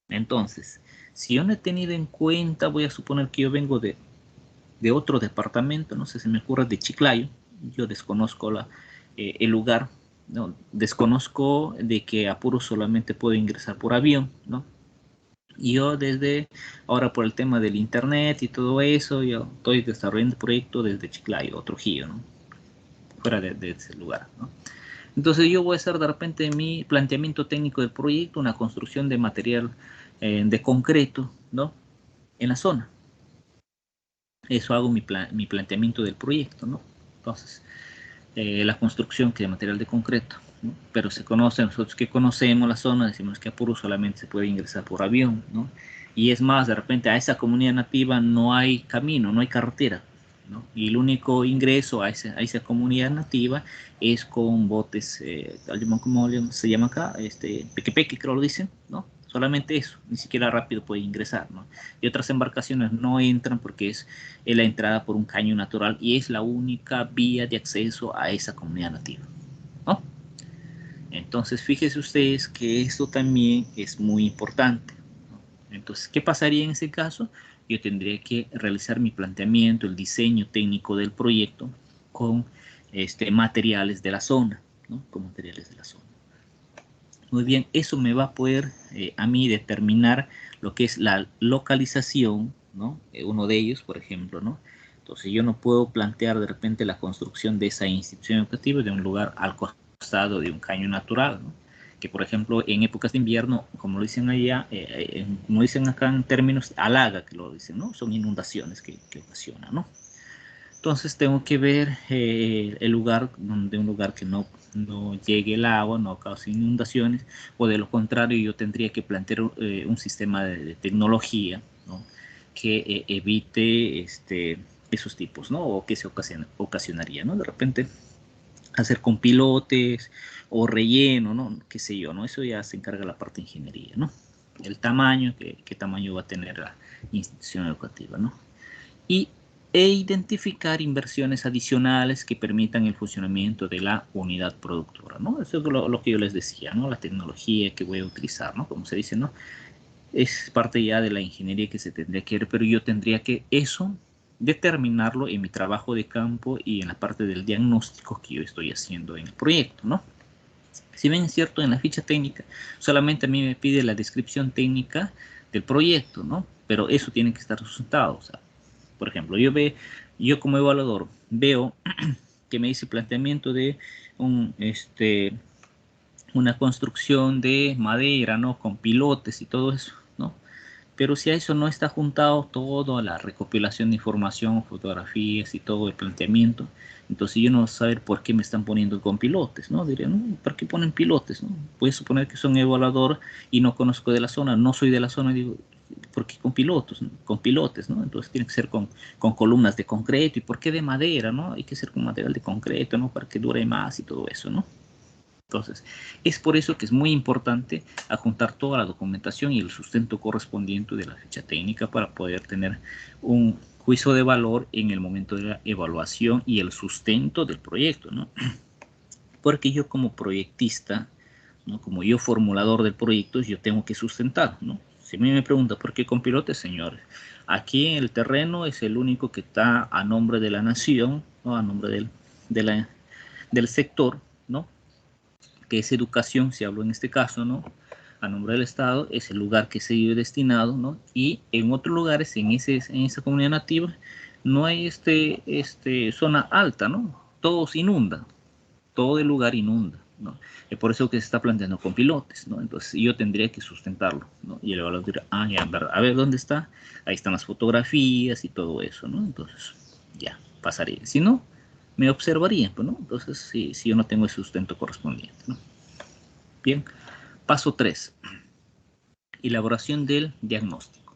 Entonces, si yo no he tenido en cuenta, voy a suponer que yo vengo de otro departamento, no sé, se me ocurre de Chiclayo, yo desconozco el lugar, ¿no? Desconozco de que a Purús solamente puedo ingresar por avión, ¿no? Y yo desde ahora por el tema del internet y todo eso, yo estoy desarrollando el proyecto desde Chiclayo o Trujillo, ¿no? Fuera de ese lugar, ¿no? Entonces yo voy a hacer de repente mi planteamiento técnico del proyecto, una construcción de material de concreto, ¿no? En la zona. Eso hago mi planteamiento del proyecto, ¿no? Entonces, la construcción que de material de concreto, ¿no? Pero se conoce, nosotros que conocemos la zona, decimos que a Purús solamente se puede ingresar por avión, ¿no? Y es más, de repente a esa comunidad nativa no hay camino, no hay carretera, ¿no? Y el único ingreso a esa comunidad nativa es con botes, ¿cómo se llama acá? Peque, creo lo dicen, ¿no? Solamente eso, ni siquiera rápido puede ingresar, ¿no? Y otras embarcaciones no entran porque es la entrada por un caño natural y es la única vía de acceso a esa comunidad nativa, ¿no? Entonces, fíjense ustedes que esto también es muy importante, ¿no? Entonces, ¿qué pasaría en ese caso? Yo tendría que realizar mi planteamiento, el diseño técnico del proyecto con materiales de la zona, ¿no? Con materiales de la zona. Muy bien, eso me va a poder a mí determinar lo que es la localización, ¿no? Uno de ellos, por ejemplo, ¿no? Entonces yo no puedo plantear de repente la construcción de esa institución educativa de un lugar al costado de un caño natural, ¿no? Que por ejemplo en épocas de invierno, como lo dicen allá, como dicen acá en términos, alaga, que lo dicen, ¿no? Son inundaciones que ocasionan, ¿no? Entonces tengo que ver el lugar, de un lugar que no llegue el agua, no cause inundaciones, o de lo contrario yo tendría que plantear un sistema de tecnología, ¿no?, que evite esos tipos, ¿no?, o que se ocasionaría, ¿no? De repente hacer con pilotes o relleno, ¿no?, qué sé yo, ¿no? Eso ya se encarga la parte de ingeniería, ¿no? El tamaño, qué tamaño va a tener la institución educativa, ¿no? E identificar inversiones adicionales que permitan el funcionamiento de la unidad productora, ¿no? Eso es lo que yo les decía, ¿no? La tecnología que voy a utilizar, ¿no? Como se dice, ¿no? Es parte ya de la ingeniería que se tendría que ver, pero yo tendría que eso determinarlo en mi trabajo de campo y en la parte del diagnóstico que yo estoy haciendo en el proyecto, ¿no? Si bien es cierto, en la ficha técnica solamente a mí me pide la descripción técnica del proyecto, ¿no? Pero eso tiene que estar sustentado. O sea, por ejemplo, yo como evaluador veo que me dice planteamiento de una construcción de madera, ¿no?, con pilotes y todo eso, ¿no? Pero si a eso no está juntado toda la recopilación de información, fotografías y todo el planteamiento, entonces yo no voy a saber por qué me están poniendo con pilotes, ¿no? Diría, ¿no?, ¿por qué ponen pilotes, no? Voy a suponer que son evaluador y no conozco de la zona, no soy de la zona, y digo, ¿por qué con pilotos, no?, con pilotes, ¿no? Entonces tiene que ser con columnas de concreto. ¿Y por qué de madera, no? Hay que ser con material de concreto, ¿no?, para que dure más y todo eso, ¿no? Entonces, es por eso que es muy importante adjuntar toda la documentación y el sustento correspondiente de la ficha técnica para poder tener un juicio de valor en el momento de la evaluación y el sustento del proyecto, ¿no? Porque yo como proyectista, ¿no?, como yo formulador del proyecto, yo tengo que sustentar, ¿no? Si a mí me pregunta, ¿por qué con pilotes, señores? Aquí en el terreno es el único que está a nombre de la nación, ¿no?, a nombre del sector, ¿no?, que es educación, si hablo en este caso, ¿no?, a nombre del Estado, es el lugar que se vive destinado, ¿no? Y en otros lugares, en esa comunidad nativa, no hay zona alta, ¿no? Todo se inunda, todo el lugar inunda, ¿no? Es por eso que se está planteando con pilotes, ¿no? Entonces yo tendría que sustentarlo, ¿no? Y el evaluador dirá, ya, a ver dónde está, ahí están las fotografías y todo eso, ¿no? Entonces ya, pasaría. Si no, me observaría, pues, ¿no? Entonces, si yo no tengo el sustento correspondiente, ¿no? Bien, paso 3. Elaboración del diagnóstico.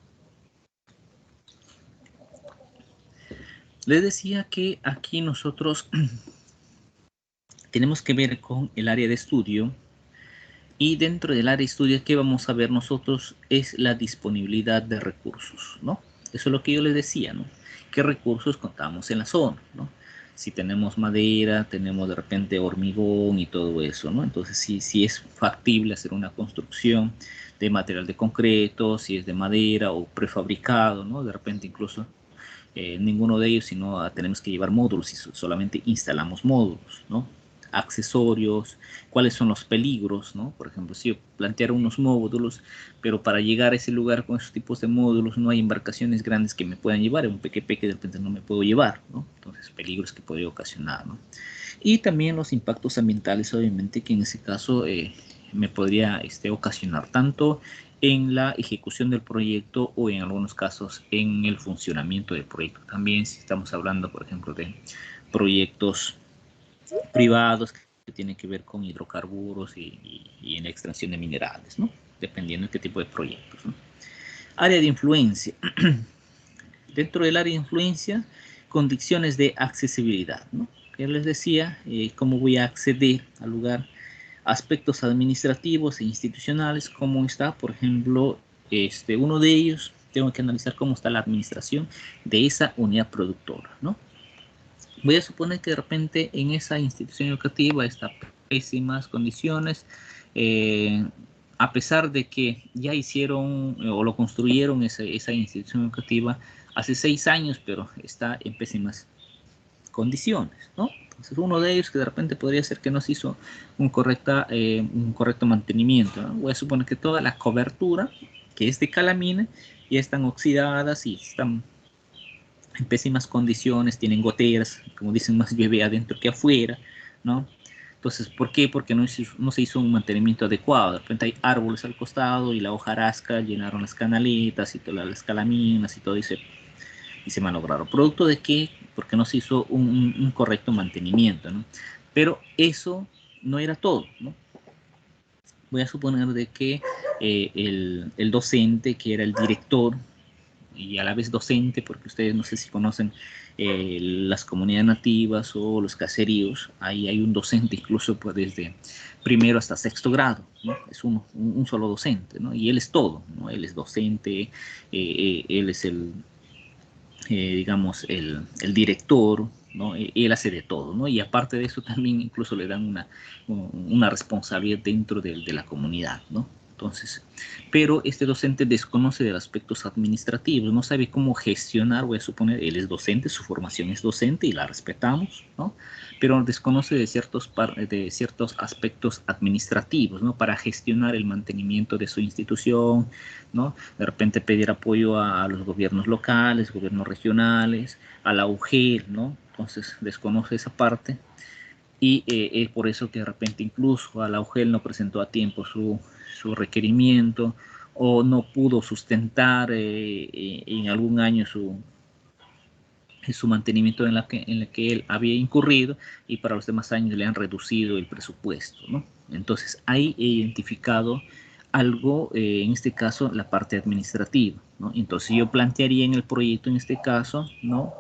Les decía que aquí nosotros tenemos que ver con el área de estudio, y dentro del área de estudio que vamos a ver nosotros es la disponibilidad de recursos, ¿no? Eso es lo que yo les decía, ¿no? ¿Qué recursos contamos en la zona, ¿no? Si tenemos madera, tenemos de repente hormigón y todo eso, ¿no? Entonces, si es factible hacer una construcción de material de concreto, si es de madera o prefabricado, ¿no? De repente incluso ninguno de ellos, sino tenemos que llevar módulos y solamente instalamos módulos, ¿no? Accesorios, cuáles son los peligros, ¿no? Por ejemplo, si yo planteara unos módulos, pero para llegar a ese lugar con esos tipos de módulos no hay embarcaciones grandes que me puedan llevar, un peque de repente no me puedo llevar, ¿no? Entonces, peligros que podría ocasionar, ¿no? Y también los impactos ambientales, obviamente, que en ese caso me podría ocasionar tanto en la ejecución del proyecto o en algunos casos en el funcionamiento del proyecto. También si estamos hablando, por ejemplo, de proyectos privados que tienen que ver con hidrocarburos y en la extracción de minerales, ¿no? Dependiendo de qué tipo de proyectos, ¿no? Área de influencia. Dentro del área de influencia, condiciones de accesibilidad, ¿no? Que les decía, cómo voy a acceder al lugar, aspectos administrativos e institucionales, cómo está, por ejemplo, uno de ellos, tengo que analizar cómo está la administración de esa unidad productora, ¿no? Voy a suponer que de repente en esa institución educativa está pésimas condiciones, a pesar de que ya hicieron o lo construyeron esa institución educativa hace 6 años, pero está en pésimas condiciones, ¿no? Entonces uno de ellos que de repente podría ser que no se hizo un correcto mantenimiento, ¿no? Voy a suponer que toda la cobertura que es de calamina ya están oxidadas y están en pésimas condiciones, tienen goteras, como dicen, más llueve adentro que afuera, ¿no? Entonces, ¿por qué? Porque no se hizo un mantenimiento adecuado. De repente hay árboles al costado y la hojarasca llenaron las canaletas y todas las calaminas y todo, y y se malograron. ¿Producto de qué? Porque no se hizo un correcto mantenimiento, ¿no? Pero eso no era todo, ¿no? Voy a suponer de que el docente, que era el director, y a la vez docente, porque ustedes no sé si conocen las comunidades nativas o los caseríos, ahí hay un docente incluso pues, desde primero hasta sexto grado, ¿no? Es un solo docente, ¿no? Y él es todo, ¿no? Él es docente, él es digamos, el director, ¿no? Él hace de todo, ¿no? Y aparte de eso también incluso le dan una responsabilidad dentro de la comunidad, ¿no? Entonces, pero este docente desconoce de los aspectos administrativos, no sabe cómo gestionar, voy a suponer, él es docente, su formación es docente y la respetamos, ¿no? Pero desconoce de ciertos aspectos administrativos, ¿no? Para gestionar el mantenimiento de su institución, ¿no? De repente pedir apoyo a los gobiernos locales, gobiernos regionales, a la UGEL, ¿no? Entonces desconoce esa parte y es por eso que de repente incluso a la UGEL no presentó a tiempo su requerimiento o no pudo sustentar en algún año su mantenimiento en la que él había incurrido, y para los demás años le han reducido el presupuesto, ¿no? Entonces ahí he identificado algo, en este caso la parte administrativa, ¿no? Entonces yo plantearía en el proyecto, en este caso, ¿no?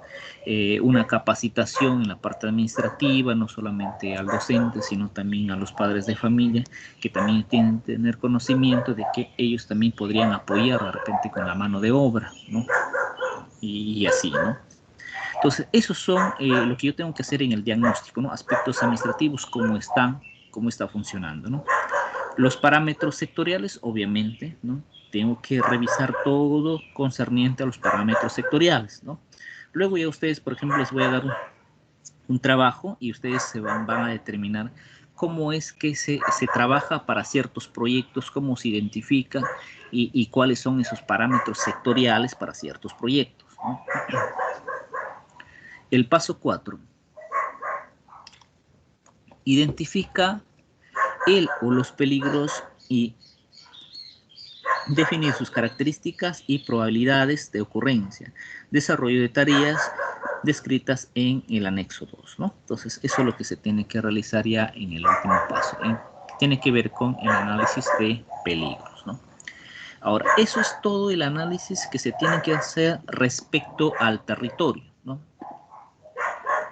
Una capacitación en la parte administrativa, no solamente al docente, sino también a los padres de familia, que también tienen que tener conocimiento de que ellos también podrían apoyar de repente con la mano de obra, ¿no? Y así, ¿no? Entonces, esos son lo que yo tengo que hacer en el diagnóstico, ¿no? Aspectos administrativos, cómo está funcionando, ¿no? Los parámetros sectoriales, obviamente, ¿no? Tengo que revisar todo concerniente a los parámetros sectoriales, ¿no? Luego ya ustedes, por ejemplo, les voy a dar un trabajo y ustedes se van a determinar cómo es que se trabaja para ciertos proyectos, cómo se identifica y cuáles son esos parámetros sectoriales para ciertos proyectos, ¿no? El paso 4. Identifica el o los peligros y definir sus características y probabilidades de ocurrencia. Desarrollo de tareas descritas en el anexo 2, ¿no? Entonces, eso es lo que se tiene que realizar ya en el último paso. Tiene que ver con el análisis de peligros, ¿no? Ahora, eso es todo el análisis que se tiene que hacer respecto al territorio, ¿no?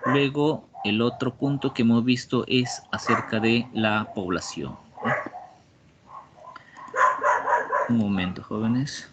Luego, el otro punto que hemos visto es acerca de la población, ¿no? Un momento, jóvenes.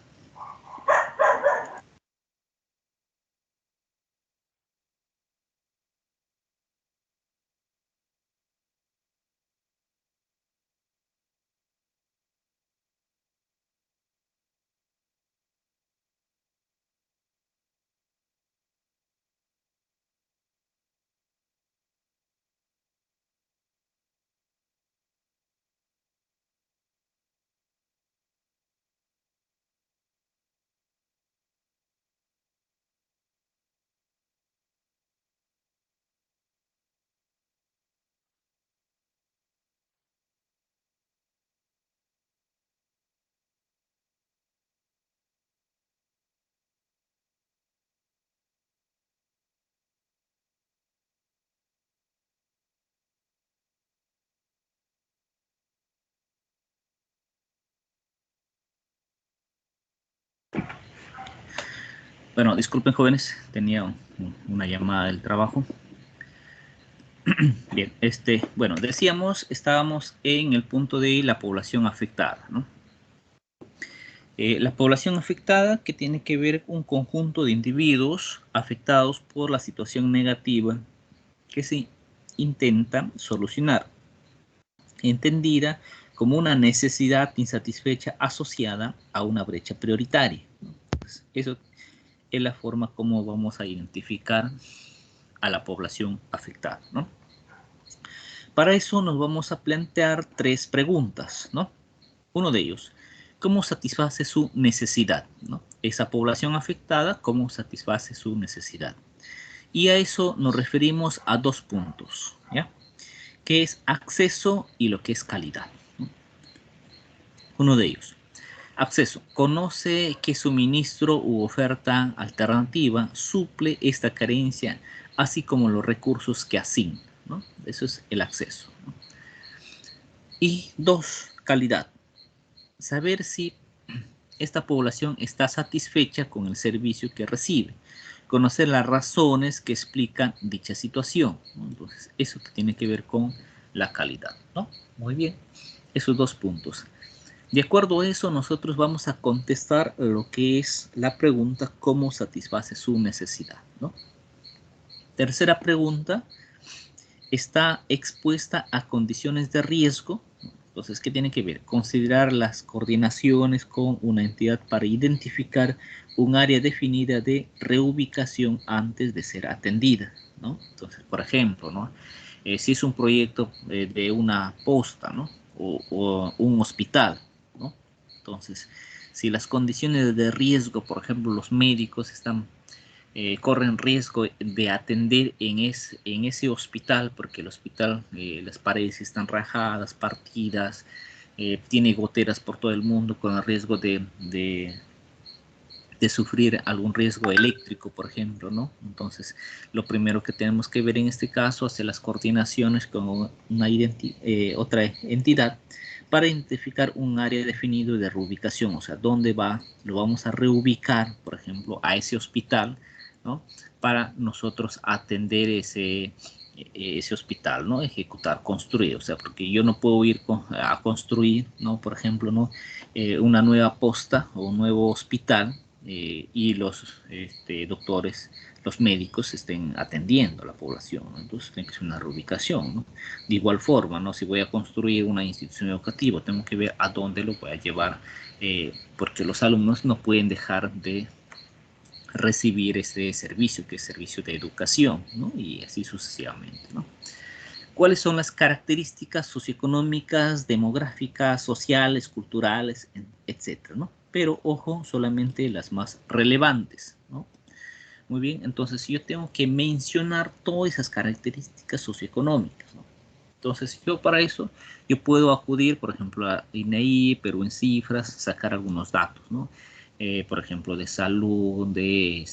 Bueno, disculpen, jóvenes, tenía una llamada del trabajo. Bien, bueno, decíamos, estábamos en el punto de la población afectada, ¿no? La población afectada, que tiene que ver con un conjunto de individuos afectados por la situación negativa que se intenta solucionar, entendida como una necesidad insatisfecha asociada a una brecha prioritaria, ¿no? Pues eso es la forma como vamos a identificar a la población afectada, ¿no? Para eso nos vamos a plantear 3 preguntas, ¿no? Uno de ellos, ¿cómo satisface su necesidad, ¿no? Esa población afectada, ¿cómo satisface su necesidad? Y a eso nos referimos a 2 puntos, ¿ya? Que es acceso y lo que es calidad, ¿no? Uno de ellos, Acceso. Conoce qué suministro u oferta alternativa suple esta carencia, así como los recursos que asigna, ¿no? Eso es el acceso, ¿no? Y 2, calidad. Saber si esta población está satisfecha con el servicio que recibe. Conocer las razones que explican dicha situación, ¿no? Entonces, eso tiene que ver con la calidad, ¿no? Muy bien. Esos 2 puntos. De acuerdo a eso, nosotros vamos a contestar lo que es la pregunta, ¿cómo satisface su necesidad?, ¿no? Tercera pregunta, está expuesta a condiciones de riesgo. Entonces, ¿qué tiene que ver? Considerar las coordinaciones con una entidad para identificar un área definida de reubicación antes de ser atendida, ¿no? Entonces, por ejemplo, ¿no? Si es un proyecto de una posta, ¿no? O un hospital, ¿no? Entonces, si las condiciones de riesgo, por ejemplo, los médicos corren riesgo de atender en ese hospital, porque el hospital, las paredes están rajadas, partidas, tiene goteras por todo el mundo, con el riesgo de sufrir algún riesgo eléctrico, por ejemplo, ¿no? Entonces, lo primero que tenemos que ver en este caso es hacer las coordinaciones con otra entidad para identificar un área definido de reubicación, o sea, dónde lo vamos a reubicar, por ejemplo, a ese hospital, ¿no? Para nosotros atender ese hospital, ¿no? Ejecutar, construir, o sea, porque yo no puedo ir a construir, ¿no? Por ejemplo, ¿no? Una nueva posta o un nuevo hospital, y los doctores, los médicos estén atendiendo a la población, ¿no? Entonces tiene que ser una reubicación, ¿no? De igual forma, ¿no? Si voy a construir una institución educativa, tengo que ver a dónde lo voy a llevar, porque los alumnos no pueden dejar de recibir ese servicio, que es servicio de educación, ¿no? Y así sucesivamente, ¿no? ¿Cuáles son las características socioeconómicas, demográficas, sociales, culturales, etcétera, ¿no? Pero, ojo, solamente las más relevantes, ¿no? Muy bien, entonces yo tengo que mencionar todas esas características socioeconómicas, ¿no? Entonces, yo para eso, yo puedo acudir, por ejemplo, a INEI, Perú en cifras, sacar algunos datos, ¿no? Por ejemplo, de salud, de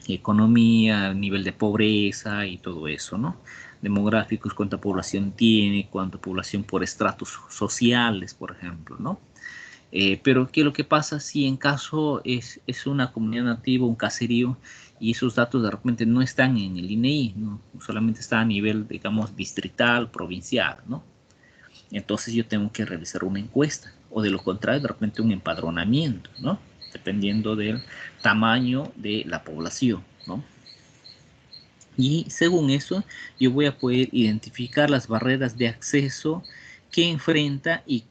economía, nivel de pobreza y todo eso, ¿no? Demográficos, cuánta población tiene, cuánta población por estratos sociales, por ejemplo, ¿no? Pero ¿qué es lo que pasa si en caso es una comunidad nativa, un caserío, y esos datos de repente no están en el INEI, ¿no? Solamente está a nivel, digamos, distrital, provincial, ¿no? Entonces yo tengo que realizar una encuesta, o de lo contrario, de repente un empadronamiento, ¿no? Dependiendo del tamaño de la población, ¿no? Y según eso, yo voy a poder identificar las barreras de acceso que enfrenta y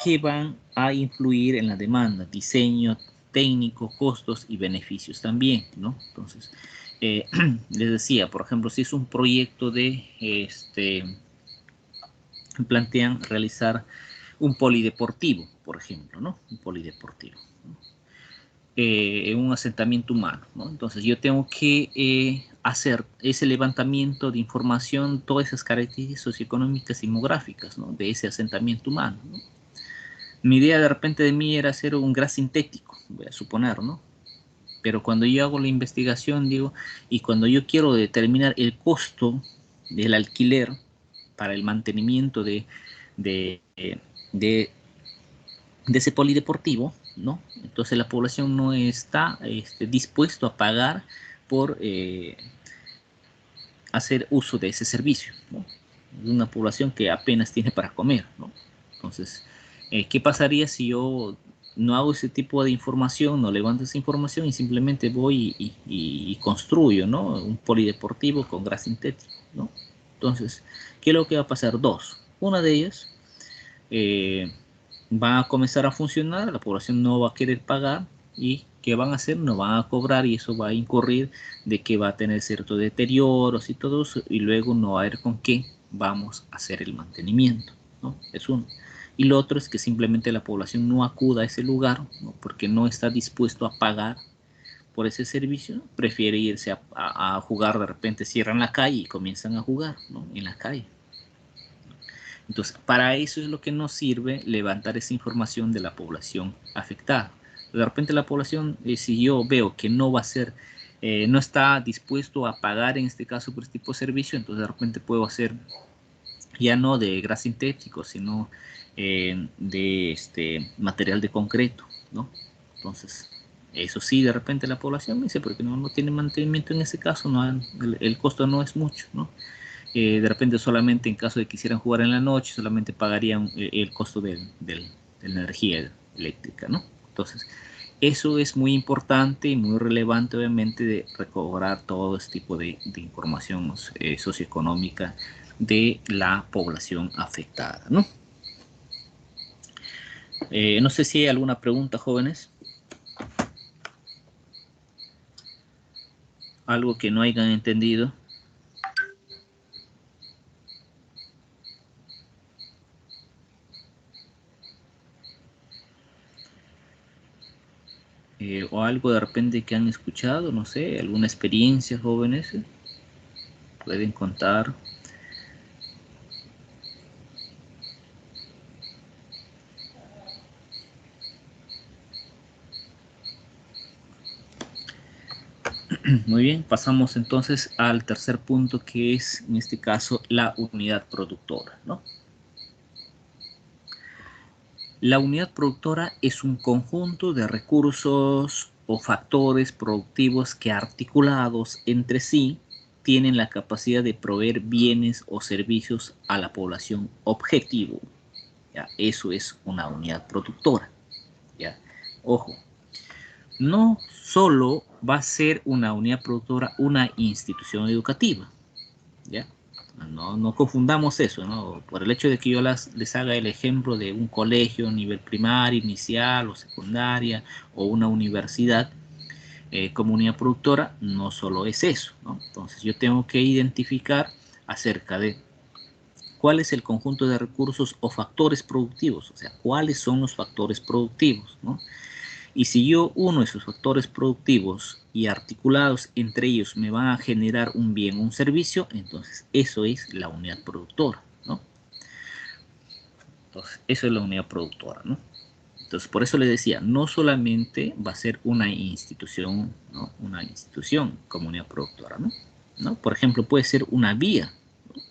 que van a influir en la demanda, diseño técnico, costos y beneficios también, ¿no? Entonces, les decía, por ejemplo, si es un proyecto plantean realizar un polideportivo, por ejemplo, ¿no? Un polideportivo, ¿no? En un asentamiento humano, ¿no? Entonces yo tengo que hacer ese levantamiento de información, todas esas características socioeconómicas y demográficas, ¿no? De ese asentamiento humano, ¿no? Mi idea de repente de mí era hacer un gas sintético, voy a suponer, ¿no? Pero cuando yo hago la investigación, digo, y cuando yo quiero determinar el costo del alquiler para el mantenimiento de ese polideportivo, ¿no? Entonces la población no está dispuesto a pagar por hacer uso de ese servicio, ¿no? Es una población que apenas tiene para comer, ¿no? Entonces, ¿qué pasaría si yo no hago ese tipo de información, no levanto esa información y simplemente voy y construyo, ¿no? Un polideportivo con gas sintético, ¿no? Entonces, ¿qué es lo que va a pasar? Dos. Una de ellas va a comenzar a funcionar, la población no va a querer pagar y ¿qué van a hacer? No van a cobrar y eso va a incurrir de que va a tener ciertos deterioros y todo eso y luego no va a haber con qué vamos a hacer el mantenimiento, ¿no? Es uno. Y lo otro es que simplemente la población no acuda a ese lugar, ¿no? Porque no está dispuesto a pagar por ese servicio, prefiere irse a jugar, de repente cierran la calle y comienzan a jugar, ¿no? En la calle. Entonces, para eso es lo que nos sirve levantar esa información de la población afectada. De repente la población, si yo veo que no va a ser, no está dispuesto a pagar en este caso por este tipo de servicio, entonces de repente puedo hacer ya no de gas sintético, sino de material de concreto, ¿no? Entonces, eso sí, de repente la población me dice, porque no tiene mantenimiento en ese caso, no, el costo no es mucho, ¿no? De repente solamente en caso de que quisieran jugar en la noche, solamente pagarían el costo de la energía eléctrica, ¿no? Entonces, eso es muy importante y muy relevante, obviamente, de recobrar todo este tipo de información socioeconómica de la población afectada, ¿no? No sé si hay alguna pregunta, jóvenes. Algo que no hayan entendido. O algo de repente que han escuchado, no sé, alguna experiencia, jóvenes, pueden contar. Muy bien, pasamos entonces al tercer punto, que es en este caso la unidad productora, ¿no? La unidad productora es un conjunto de recursos o factores productivos que articulados entre sí tienen la capacidad de proveer bienes o servicios a la población objetivo. ¿Ya? Eso es una unidad productora. ¿Ya? Ojo, no solo va a ser una unidad productora una institución educativa. ¿Ya? No confundamos eso, ¿no? Por el hecho de que yo les haga el ejemplo de un colegio a nivel primario, inicial o secundaria, o una universidad como unidad productora, no solo es eso, ¿no? Entonces yo tengo que identificar acerca de cuál es el conjunto de recursos o factores productivos, o sea, cuáles son los factores productivos, ¿no? Y si yo uno de esos factores productivos y articulados entre ellos me van a generar un bien o un servicio, entonces eso es la unidad productora, ¿no? Entonces, eso es la unidad productora, ¿no? Entonces, por eso les decía, no solamente va a ser una institución, ¿no? Una institución como unidad productora, ¿no? Por ejemplo, puede ser una vía, ¿no?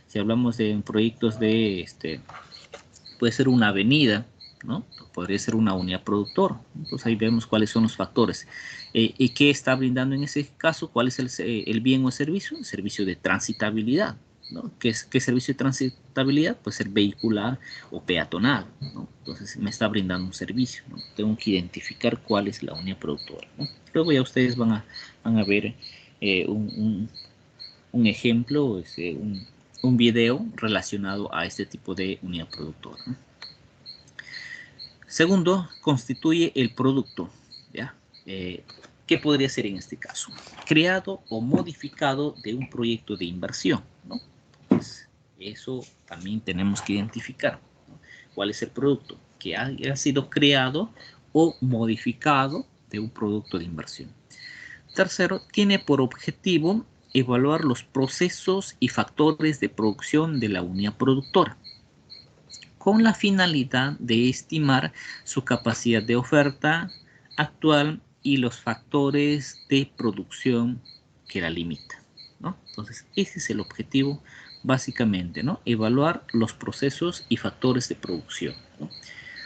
Si hablamos de proyectos puede ser una avenida, ¿no? Podría ser una unidad productora. Entonces ahí vemos cuáles son los factores. ¿Y qué está brindando en ese caso? ¿Cuál es el bien o el servicio? El servicio de transitabilidad, ¿no? ¿Qué servicio de transitabilidad? Puede ser vehicular o peatonal, ¿no? Entonces me está brindando un servicio, ¿no? Tengo que identificar cuál es la unidad productora, ¿no? Luego ya ustedes van a ver un ejemplo, un video relacionado a este tipo de unidad productora, ¿no? Segundo, constituye el producto, ¿ya? ¿Qué podría ser en este caso? Creado o modificado de un proyecto de inversión, ¿no? Pues eso también tenemos que identificar, ¿no? ¿Cuál es el producto? Que haya sido creado o modificado de un producto de inversión. Tercero, tiene por objetivo evaluar los procesos y factores de producción de la unidad productora, con la finalidad de estimar su capacidad de oferta actual y los factores de producción que la limitan, ¿no? Entonces, ese es el objetivo básicamente, ¿no? Evaluar los procesos y factores de producción, ¿no?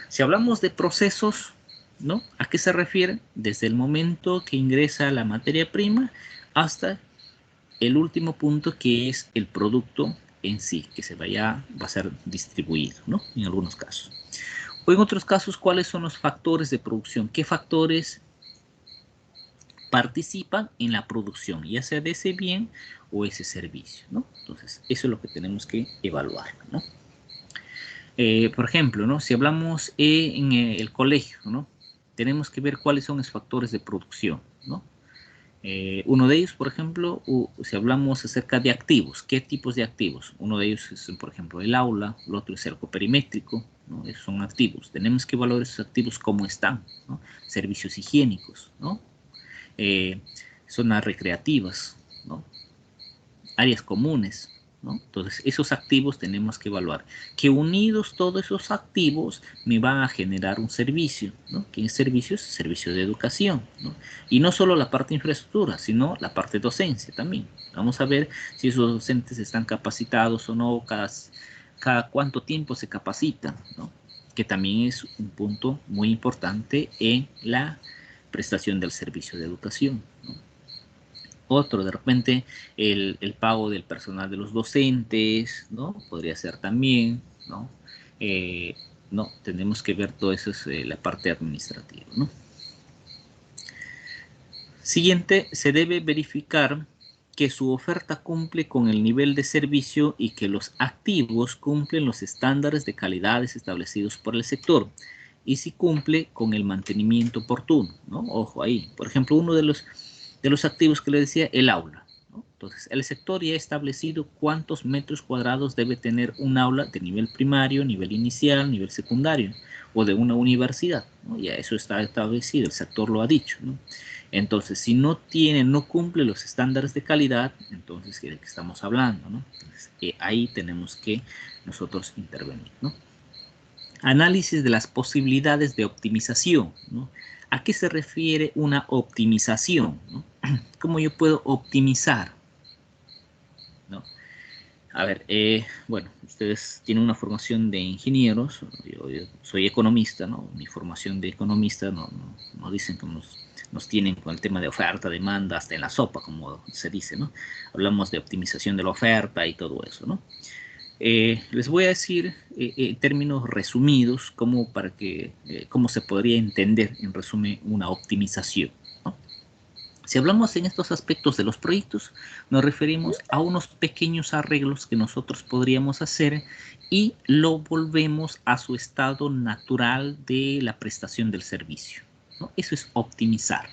Si hablamos de procesos, ¿no? ¿A qué se refiere? Desde el momento que ingresa la materia prima hasta el último punto, que es el producto en sí, que va a ser distribuido, ¿no? En algunos casos. O en otros casos, ¿cuáles son los factores de producción? ¿Qué factores participan en la producción, ya sea de ese bien o ese servicio, ¿no? Entonces, eso es lo que tenemos que evaluar, ¿no? Por ejemplo, ¿no? Si hablamos en el colegio, ¿no? Tenemos que ver cuáles son los factores de producción, ¿no? Uno de ellos, por ejemplo, si hablamos acerca de activos, ¿qué tipos de activos? Uno de ellos es, por ejemplo, el aula, el otro es el coperimétrico, ¿no? Esos son activos. Tenemos que evaluar esos activos cómo están, ¿no? Servicios higiénicos, ¿no? Zonas recreativas, ¿no? Áreas comunes, ¿no? Entonces, esos activos tenemos que evaluar. Que unidos todos esos activos me van a generar un servicio, ¿no? ¿Qué es servicio? Servicio de educación, ¿no? Y no solo la parte de infraestructura, sino la parte de docencia también. Vamos a ver si esos docentes están capacitados o no, cada cuánto tiempo se capacitan, ¿no? Que también es un punto muy importante en la prestación del servicio de educación, ¿no? Otro, de repente, el pago del personal de los docentes, ¿no? Podría ser también, ¿no? No, tenemos que ver todo eso, es la parte administrativa, ¿no? Siguiente, se debe verificar que su oferta cumple con el nivel de servicio y que los activos cumplen los estándares de calidades establecidos por el sector y si cumple con el mantenimiento oportuno, ¿no? Ojo ahí, por ejemplo, uno de los activos que le decía, el aula, ¿no? Entonces, el sector ya ha establecido cuántos metros cuadrados debe tener un aula de nivel primario, nivel inicial, nivel secundario, o de una universidad, ¿no? Ya eso está establecido, el sector lo ha dicho, ¿no? Entonces, si no cumple los estándares de calidad, entonces, ¿de qué estamos hablando, no? Entonces, ahí tenemos que nosotros intervenir, ¿no? Análisis de las posibilidades de optimización, ¿no? ¿A qué se refiere una optimización, ¿no? ¿Cómo yo puedo optimizar, ¿no? A ver, bueno, ustedes tienen una formación de ingenieros, yo soy economista, ¿no? Mi formación de economista no dicen que nos tienen con el tema de oferta, demanda, hasta en la sopa, como se dice, ¿no? Hablamos de optimización de la oferta y todo eso, ¿no? Les voy a decir en términos resumidos cómo se podría entender en resumen una optimización, ¿no? Si hablamos en estos aspectos de los proyectos, nos referimos a unos pequeños arreglos que nosotros podríamos hacer y lo volvemos a su estado natural de la prestación del servicio, ¿no? Eso es optimizar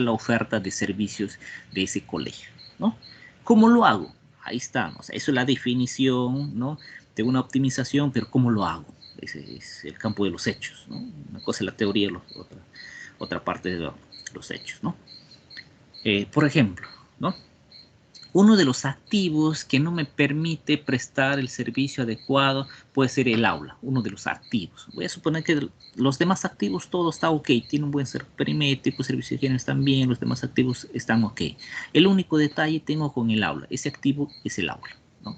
la oferta de servicios de ese colegio, ¿no? ¿Cómo lo hago? Ahí estamos, eso es la definición, ¿no? De una optimización, pero ¿cómo lo hago? Ese es el campo de los hechos, ¿no? Una cosa es la teoría, otra parte de los hechos, ¿no? Por ejemplo, ¿no? Uno de los activos que no me permite prestar el servicio adecuado puede ser el aula, uno de los activos. Voy a suponer que los demás activos todo está ok, tiene un buen perimétrico, servicios de higiene están bien, los demás activos están ok. El único detalle tengo con el aula, ese activo es el aula, ¿no?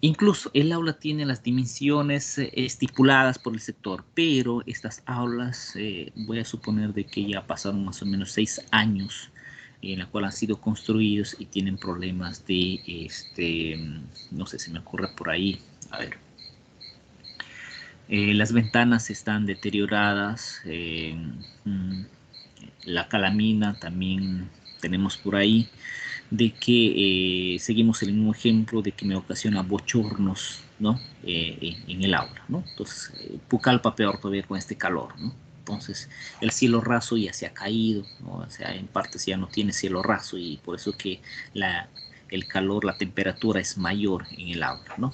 Incluso el aula tiene las dimensiones estipuladas por el sector, pero estas aulas, voy a suponer de que ya pasaron más o menos 6 años en la cual han sido construidos y tienen problemas de, no sé, se me ocurre por ahí, a ver, las ventanas están deterioradas, la calamina también tenemos por ahí, de que seguimos el mismo ejemplo de que me ocasiona bochornos, ¿no? En el aula, ¿no? Entonces, Pucallpa peor todavía con este calor, ¿no? Entonces, el cielo raso ya se ha caído, ¿no? O sea, en partes ya no tiene cielo raso y por eso que el calor, la temperatura es mayor en el aula, ¿no?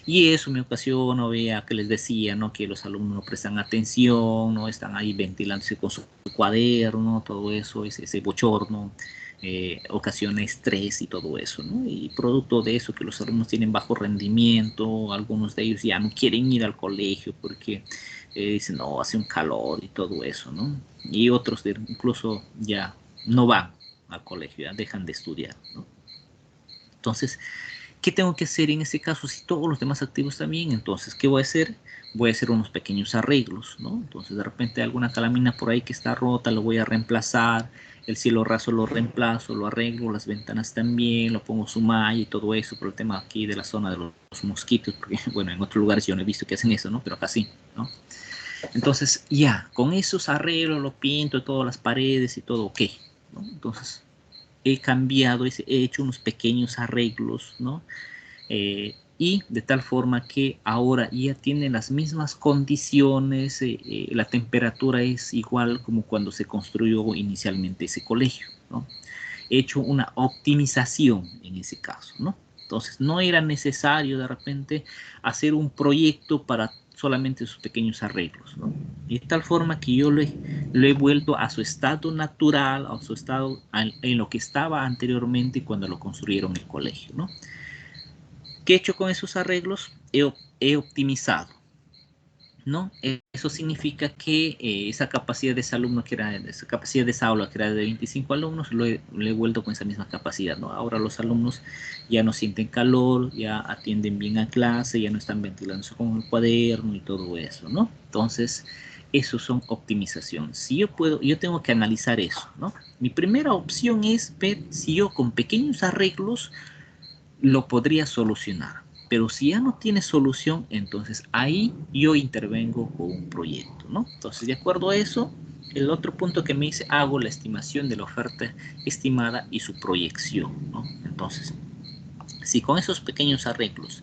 Y eso me ocasiona, vea, que les decía, ¿no? Que los alumnos no prestan atención, ¿no? Están ahí ventilándose con su cuaderno, todo eso, ese bochorno. Ocasiona estrés y todo eso, ¿no? Y producto de eso que los alumnos tienen bajo rendimiento, algunos de ellos ya no quieren ir al colegio porque dicen, no, hace un calor y todo eso, ¿no? Y otros incluso ya no van al colegio, ya dejan de estudiar, ¿no? Entonces, ¿qué tengo que hacer en ese caso si todos los demás activos también? Entonces, ¿qué voy a hacer? Voy a hacer unos pequeños arreglos, ¿no? Entonces, de repente alguna calamina por ahí que está rota, lo voy a reemplazar. El cielo raso lo reemplazo, lo arreglo, las ventanas también, lo pongo su malla y todo eso, por el tema aquí de la zona de los mosquitos, porque, bueno, en otros lugares yo no he visto que hacen eso, ¿no? Pero acá sí, ¿no? Entonces, ya, con esos arreglos lo pinto, todas las paredes y todo, ok, ¿no? Entonces, he cambiado, he hecho unos pequeños arreglos, ¿no? Y de tal forma que ahora ya tienen las mismas condiciones, la temperatura es igual como cuando se construyó inicialmente ese colegio, ¿no? He hecho una optimización en ese caso, ¿no? Entonces no era necesario de repente hacer un proyecto para solamente sus pequeños arreglos, ¿no? Y de tal forma que yo lo he vuelto a su estado natural, a su estado en lo que estaba anteriormente cuando lo construyeron el colegio, ¿no? ¿Qué he hecho con esos arreglos? He optimizado, ¿no? Eso significa que esa capacidad de ese alumno que era, esa capacidad de esa aula que era de 25 alumnos, lo he vuelto con esa misma capacidad, ¿no? Ahora los alumnos ya no sienten calor, ya atienden bien a clase, ya no están ventilándose con el cuaderno y todo eso, ¿no? Entonces, eso son optimizaciones. Si yo tengo que analizar eso, ¿no? Mi primera opción es ver si yo con pequeños arreglos lo podría solucionar. Pero si ya no tiene solución, entonces ahí yo intervengo con un proyecto, ¿no? Entonces, de acuerdo a eso, el otro punto que me dice, hago la estimación de la oferta estimada y su proyección, ¿no? Entonces, si con esos pequeños arreglos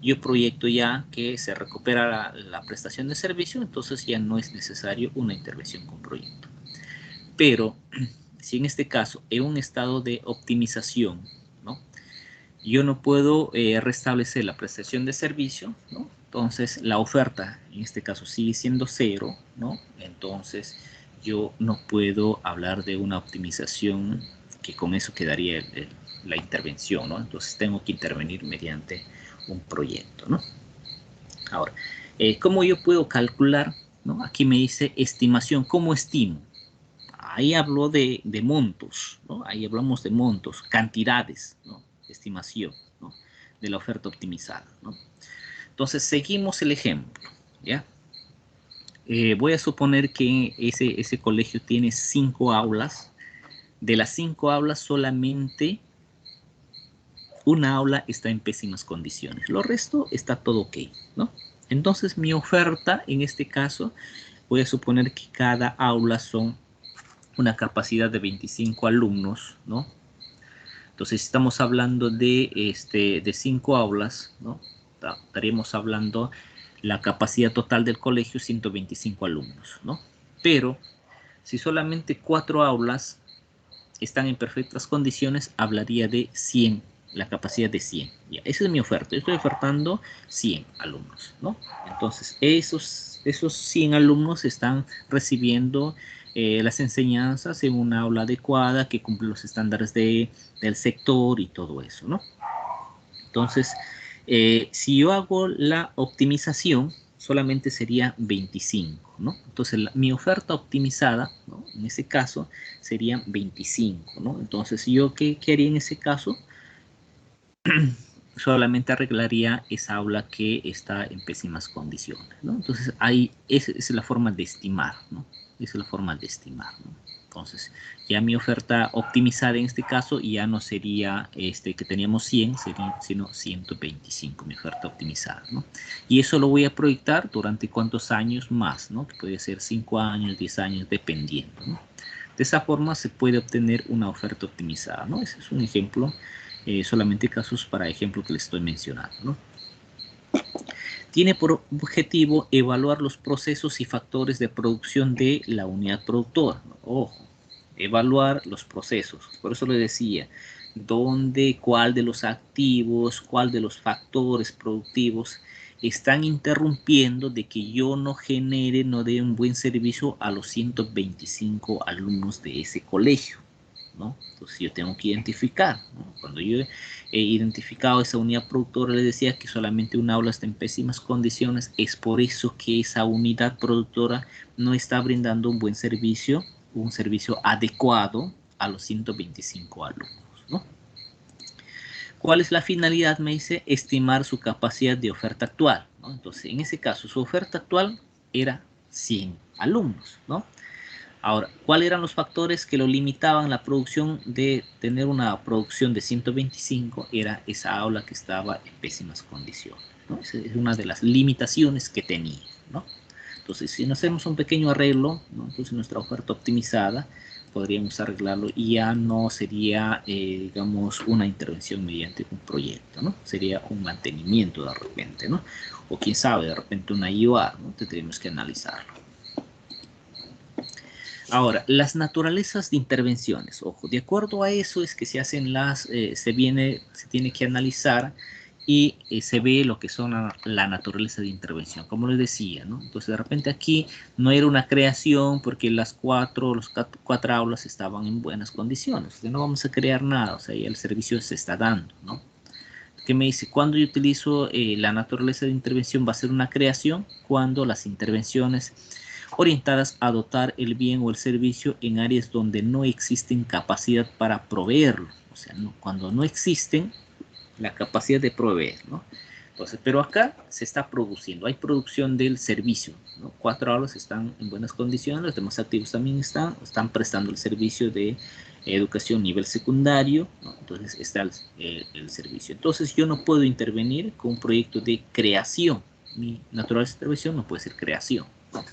yo proyecto ya que se recupera la prestación de servicio, entonces ya no es necesario una intervención con proyecto. Pero, si en este caso, en un estado de optimización, ¿no? Yo no puedo restablecer la prestación de servicio, ¿no? Entonces la oferta en este caso sigue siendo 0, ¿no? Entonces yo no puedo hablar de una optimización, que con eso quedaría la intervención, ¿no? Entonces tengo que intervenir mediante un proyecto, ¿no? Ahora, ¿cómo yo puedo calcular, ¿no? Aquí me dice estimación, ¿cómo estimo? Ahí hablo de montos, ¿no? Ahí hablamos de montos, cantidades, ¿no? Estimación, ¿no? De la oferta optimizada, ¿no? Entonces, seguimos el ejemplo, ¿ya? Voy a suponer que ese colegio tiene 5 aulas. De las 5 aulas, solamente una aula está en pésimas condiciones. Lo resto está todo ok, ¿no? Entonces, mi oferta, en este caso, voy a suponer que cada aula son una capacidad de 25 alumnos, ¿no? Entonces, si estamos hablando de 5 aulas, ¿no? Estaríamos hablando la capacidad total del colegio, 125 alumnos, ¿no? Pero, si solamente 4 aulas están en perfectas condiciones, hablaría de 100, la capacidad de 100. Ya, esa es mi oferta. Yo estoy ofertando 100 alumnos, ¿no? Entonces, esos 100 alumnos están recibiendo las enseñanzas en una aula adecuada que cumple los estándares del sector y todo eso, ¿no? Entonces, si yo hago la optimización, solamente sería 25, ¿no? Entonces, mi oferta optimizada, ¿no? En ese caso, serían 25, ¿no? Entonces, ¿yo qué haría en ese caso? Solamente arreglaría esa aula que está en pésimas condiciones, ¿no? Entonces, ahí esa es la forma de estimar, ¿no? Esa es la forma de estimar, ¿no? Entonces, ya mi oferta optimizada en este caso ya no sería que teníamos 100, sino 125, mi oferta optimizada, ¿no? Y eso lo voy a proyectar durante cuántos años más, ¿no? Que puede ser 5 años, 10 años, dependiendo, ¿no? De esa forma se puede obtener una oferta optimizada, ¿no? Ese es un ejemplo, solamente casos para ejemplo que les estoy mencionando, ¿no? Tiene por objetivo evaluar los procesos y factores de producción de la unidad productora. Ojo, evaluar los procesos. Por eso le decía, cuál de los activos, cuál de los factores productivos están interrumpiendo de que yo no dé un buen servicio a los 125 alumnos de ese colegio, ¿no? Entonces yo tengo que identificar, ¿no? Cuando yo he identificado esa unidad productora, le decía que solamente una aula está en pésimas condiciones, es por eso que esa unidad productora no está brindando un buen servicio, un servicio adecuado a los 125 alumnos, ¿no? ¿Cuál es la finalidad? Me dice estimar su capacidad de oferta actual, ¿no? Entonces, en ese caso, su oferta actual era 100 alumnos, ¿no? Ahora, ¿cuáles eran los factores que lo limitaban la producción de tener una producción de 125? Era esa aula que estaba en pésimas condiciones, ¿no? Esa es una de las limitaciones que tenía, ¿no? Entonces, si nos hacemos un pequeño arreglo, ¿no? Entonces nuestra oferta optimizada podríamos arreglarlo y ya no sería, digamos, una intervención mediante un proyecto, ¿no? Sería un mantenimiento de repente, ¿no? O quién sabe, de repente una IOA, ¿no? Tendríamos que analizarlo. Ahora, las naturalezas de intervenciones, ojo, de acuerdo a eso es que se hacen se tiene que analizar y se ve lo que son la naturaleza de intervención, como les decía, ¿no? Entonces, de repente aquí no era una creación porque los cuatro aulas estaban en buenas condiciones. Entonces, no vamos a crear nada, o sea, ya el servicio se está dando, ¿no? ¿Qué me dice? Cuando yo utilizo la naturaleza de intervención va a ser una creación cuando las intervenciones orientadas a dotar el bien o el servicio en áreas donde no existen capacidad para proveerlo. O sea, cuando no existen la capacidad de proveer, ¿no? Entonces, pero acá se está produciendo, hay producción del servicio, ¿no? 4 aulas están en buenas condiciones, los demás activos también están prestando el servicio de educación nivel secundario, ¿no? Entonces está el servicio. Entonces yo no puedo intervenir con un proyecto de creación, mi naturaleza de intervención no puede ser creación, ¿no?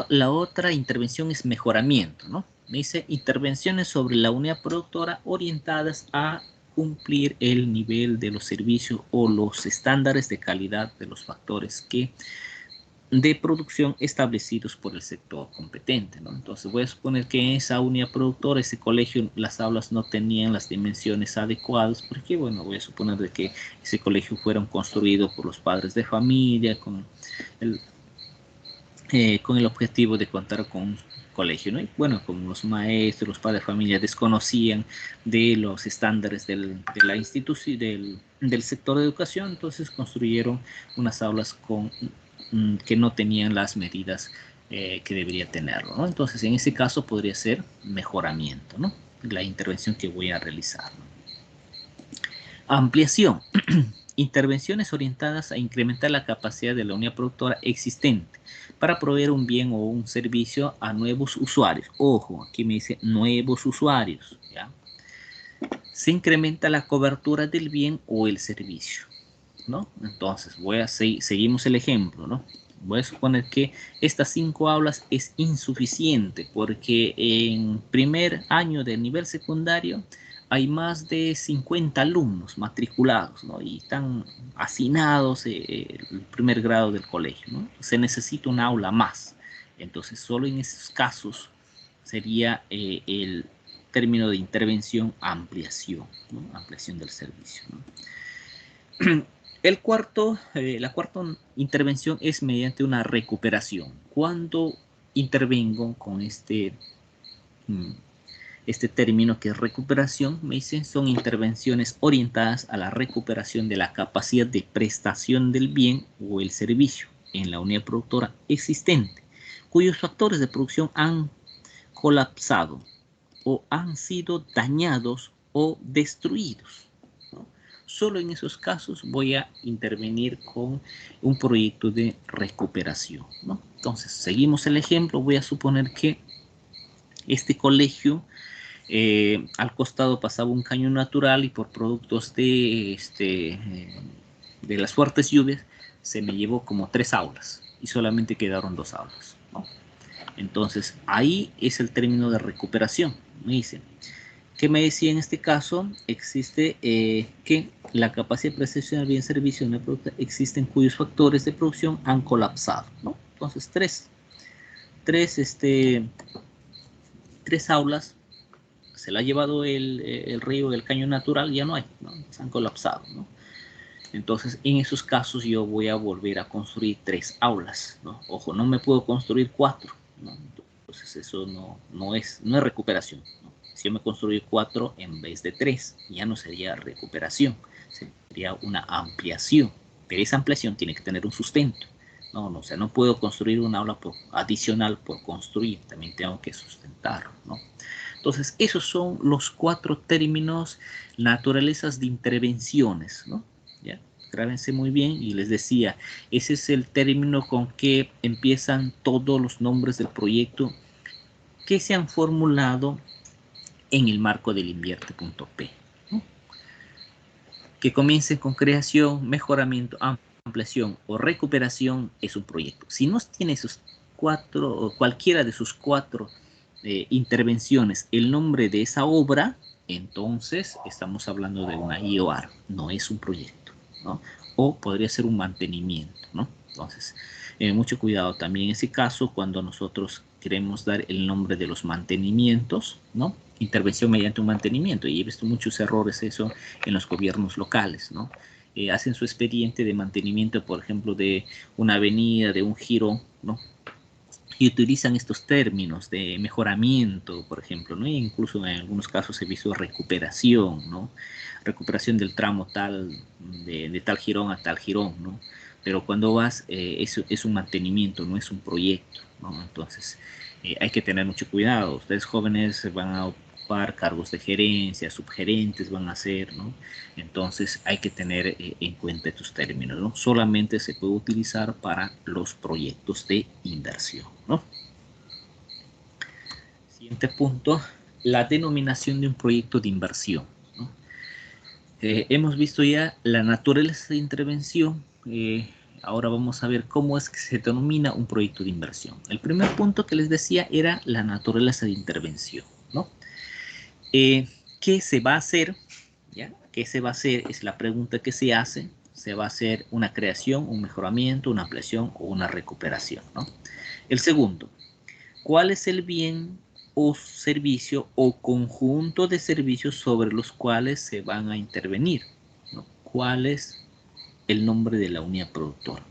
La otra intervención es mejoramiento, ¿no? Me dice intervenciones sobre la unidad productora orientadas a cumplir el nivel de los servicios o los estándares de calidad de los factores de producción establecidos por el sector competente, ¿no? Entonces voy a suponer que en esa unidad productora, ese colegio, las aulas no tenían las dimensiones adecuadas, porque bueno, voy a suponer de que ese colegio fueron construidos por los padres de familia, con el objetivo de contar con un colegio, ¿no? Y bueno, como los maestros, los padres de familia desconocían de los estándares de la institución, del sector de educación, entonces construyeron unas aulas que no tenían las medidas que debería tenerlo, ¿no? Entonces, en ese caso podría ser mejoramiento, ¿no? La intervención que voy a realizar, ¿no? Ampliación. Intervenciones orientadas a incrementar la capacidad de la unidad productora existente para proveer un bien o un servicio a nuevos usuarios. Ojo, aquí me dice nuevos usuarios, ¿ya? Se incrementa la cobertura del bien o el servicio, ¿no? Entonces, seguimos el ejemplo, ¿no? Voy a suponer que estas 5 aulas es insuficiente porque en primer año del nivel secundario hay más de 50 alumnos matriculados, ¿no? Y están hacinados el primer grado del colegio, ¿no? Se necesita un aula más. Entonces, solo en esos casos sería el término de intervención ampliación, ¿no? Ampliación del servicio, ¿no? La cuarta intervención es mediante una recuperación. Cuando intervengo con este término que es recuperación, me dicen, son intervenciones orientadas a la recuperación de la capacidad de prestación del bien o el servicio en la unidad productora existente, cuyos factores de producción han colapsado o han sido dañados o destruidos. Solo en esos casos voy a intervenir con un proyecto de recuperación, ¿no? Entonces, seguimos el ejemplo. Voy a suponer que este colegio, al costado pasaba un caño natural y por productos de las fuertes lluvias, se me llevó como 3 aulas y solamente quedaron 2 aulas, ¿no? Entonces, ahí es el término de recuperación. Me dicen, ¿qué me decía en este caso? Existe que la capacidad de prestación del bien servicio de una producta existen cuyos factores de producción han colapsado, ¿no? Entonces, tres aulas se la ha llevado el río, el caño natural, ya no hay, ¿no? Se han colapsado, ¿no? Entonces, en esos casos yo voy a volver a construir 3 aulas, ¿no? Ojo, no me puedo construir 4, ¿no? Entonces, eso no es recuperación, ¿no? Si yo me construyo 4 en vez de 3, ya no sería recuperación, sería una ampliación, pero esa ampliación tiene que tener un sustento, ¿no? O sea, no puedo construir una aula adicional por construir, también tengo que sustentarlo, ¿no? Entonces, esos son los 4 términos, naturalezas de intervenciones, ¿no? ¿Ya? Grábense muy bien, y les decía, ese es el término con que empiezan todos los nombres del proyecto que se han formulado en el marco del Invierte.p, ¿no? Que comiencen con creación, mejoramiento, ampliación o recuperación es un proyecto. Si no tiene esos 4 o cualquiera de sus 4 intervenciones el nombre de esa obra, entonces estamos hablando de una IOR, no es un proyecto, ¿no? O podría ser un mantenimiento, ¿no? Entonces, mucho cuidado también en ese caso cuando nosotros queremos dar el nombre de los mantenimientos, ¿no? Intervención mediante un mantenimiento, y he visto muchos errores eso en los gobiernos locales, ¿no? Hacen su expediente de mantenimiento, por ejemplo, de una avenida, de un giro, ¿no? Y utilizan estos términos de mejoramiento, por ejemplo, ¿no? E incluso en algunos casos he visto recuperación, ¿no? Recuperación del tramo tal, de tal jirón a tal jirón, ¿no? Pero cuando vas, es un mantenimiento, no es un proyecto, ¿no? Entonces, hay que tener mucho cuidado. Ustedes jóvenes van a ocupar cargos de gerencia, subgerentes van a ser, ¿no? Entonces, hay que tener en cuenta estos términos, ¿no? Solamente se puede utilizar para los proyectos de inversión, ¿no? Siguiente punto, la denominación de un proyecto de inversión, ¿no? Hemos visto ya la naturaleza de intervención. Ahora vamos a ver cómo es que se denomina un proyecto de inversión. El primer punto que les decía era la naturaleza de intervención, ¿no? ¿Qué se va a hacer? ¿Ya? ¿Qué se va a hacer? Es la pregunta que se hace. Se va a hacer una creación, un mejoramiento, una ampliación o una recuperación, ¿no? El segundo, ¿cuál es el bien o servicio o conjunto de servicios sobre los cuales se van a intervenir, ¿no? ¿Cuál es el nombre de la unidad productora?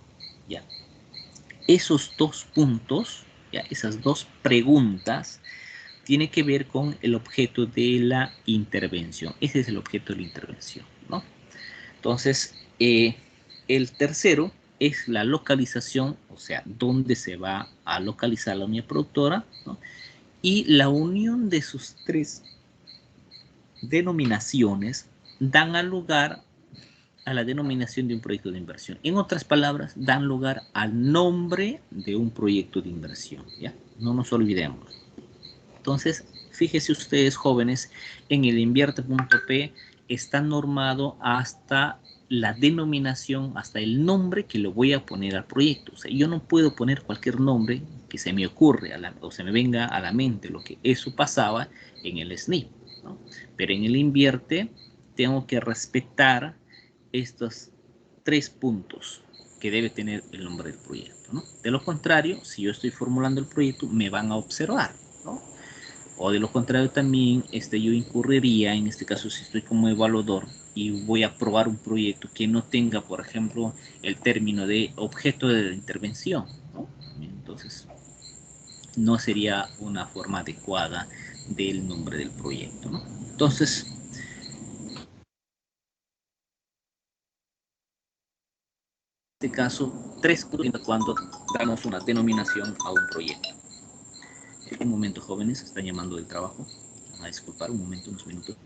¿Ya? Esos dos puntos, ¿ya? Esas dos preguntas tiene que ver con el objeto de la intervención. Ese es el objeto de la intervención, ¿no? Entonces, el tercero es la localización, o sea, dónde se va a localizar la unidad productora, ¿no? Y la unión de sus tres denominaciones dan al lugar a la denominación de un proyecto de inversión. En otras palabras, dan lugar al nombre de un proyecto de inversión, ¿ya? No nos olvidemos. Entonces, fíjense ustedes, jóvenes, en el invierte.p está normado hasta la denominación, hasta el nombre que le voy a poner al proyecto. O sea, yo no puedo poner cualquier nombre que se me ocurre o se me venga a la mente, lo que eso pasaba en el SNIP, ¿no? Pero en el invierte tengo que respetar estos tres puntos que debe tener el nombre del proyecto, ¿no? De lo contrario, si yo estoy formulando el proyecto, me van a observar, ¿no? O de lo contrario también yo incurriría, en este caso si estoy como evaluador y voy a aprobar un proyecto que no tenga, por ejemplo, el término de objeto de intervención, ¿no? Entonces, no sería una forma adecuada del nombre del proyecto, ¿no? Entonces, en este caso, tres puntos cuando damos una denominación a un proyecto. Un momento, jóvenes, están llamando del trabajo. A disculpar, un momento, unos minutos.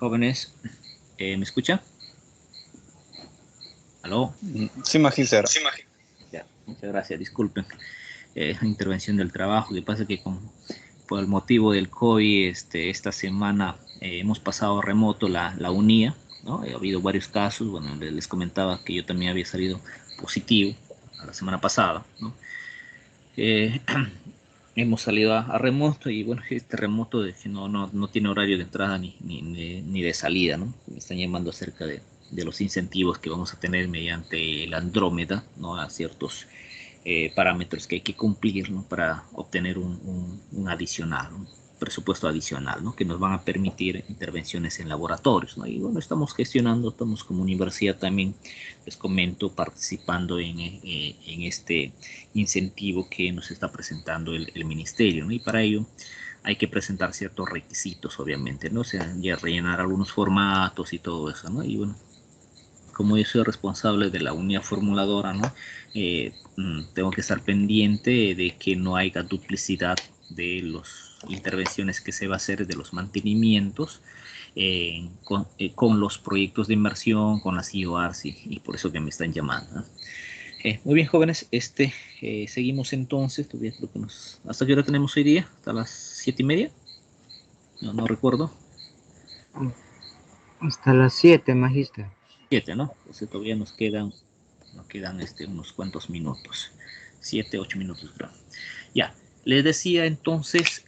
Jóvenes, ¿me escuchan? ¿Aló? Sí, magíster. Ya, muchas gracias, disculpen. Intervención del trabajo, que pasa que por el motivo del COVID, esta semana hemos pasado remoto la UNIA, ¿no? Ha habido varios casos, bueno, les comentaba que yo también había salido positivo la semana pasada, ¿no? Hemos salido a remoto y bueno, este remoto de que no tiene horario de entrada ni de salida, ¿no? Me están llamando acerca de los incentivos que vamos a tener mediante el Andrómeda, ¿no? A ciertos parámetros que hay que cumplir, ¿no? Para obtener un adicional, un presupuesto adicional, ¿no? Que nos van a permitir intervenciones en laboratorios, ¿no? Y bueno, estamos gestionando, estamos como universidad también, les comento, participando en este incentivo que nos está presentando el ministerio, ¿no? Y para ello hay que presentar ciertos requisitos, obviamente, ¿no? O sea, ya rellenar algunos formatos y todo eso, ¿no? Y bueno, como yo soy responsable de la unidad formuladora, ¿no? Tengo que estar pendiente de que no haya duplicidad de las intervenciones que se va a hacer, de los mantenimientos con los proyectos de inversión, con las IOARs y por eso que me están llamando, ¿no? Muy bien, jóvenes, seguimos entonces. Todavía creo que ¿hasta qué hora tenemos hoy día? ¿Hasta las 7:30? No recuerdo. Hasta las 7, magíster. 7, ¿no? Entonces todavía nos quedan unos cuantos minutos. 7, 8 minutos, creo. Ya, les decía entonces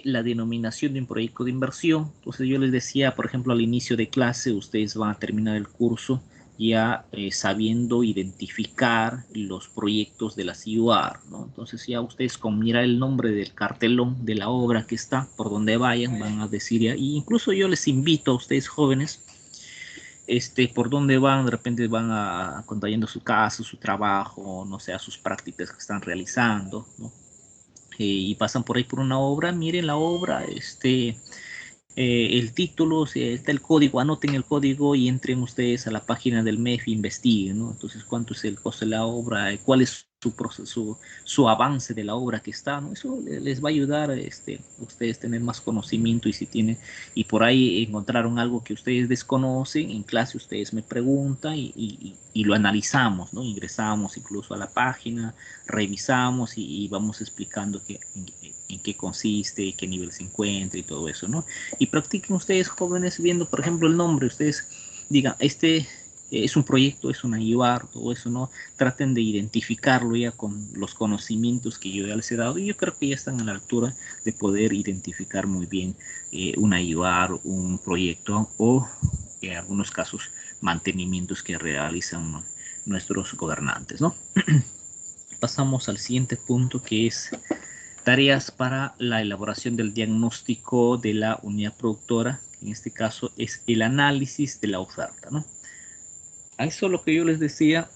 la denominación de un proyecto de inversión. Entonces yo les decía, por ejemplo, al inicio de clase, ustedes van a terminar el curso ya sabiendo identificar los proyectos de la CIUAR, ¿no? Entonces ya ustedes con mirar el nombre del cartelón de la obra que está, por donde vayan, van a decir ya, y incluso yo les invito a ustedes jóvenes, por dónde van, de repente van contando su caso, su trabajo, no sé, a sus prácticas que están realizando, ¿no? Y pasan por ahí por una obra, miren la obra, el título, está el código, anoten el código y entren ustedes a la página del MEF e investiguen, ¿no? Entonces, cuánto es el costo de la obra, cuál es su proceso, su avance de la obra que está, ¿no? Eso les va a ayudar a ustedes tener más conocimiento, y por ahí encontraron algo que ustedes desconocen, en clase ustedes me preguntan y lo analizamos, ¿no? Ingresamos incluso a la página, revisamos y vamos explicando en qué consiste, qué nivel se encuentra y todo eso, ¿no? Y practiquen ustedes, jóvenes, viendo, por ejemplo, el nombre. Ustedes digan, es un proyecto, es una IUAR, todo eso, ¿no? Traten de identificarlo ya con los conocimientos que yo ya les he dado, y yo creo que ya están a la altura de poder identificar muy bien una IUAR, un proyecto o, en algunos casos, mantenimientos que realizan nuestros gobernantes, ¿no? Pasamos al siguiente punto, que es tareas para la elaboración del diagnóstico de la unidad productora. En este caso es el análisis de la oferta, ¿no? A eso es lo que yo les decía,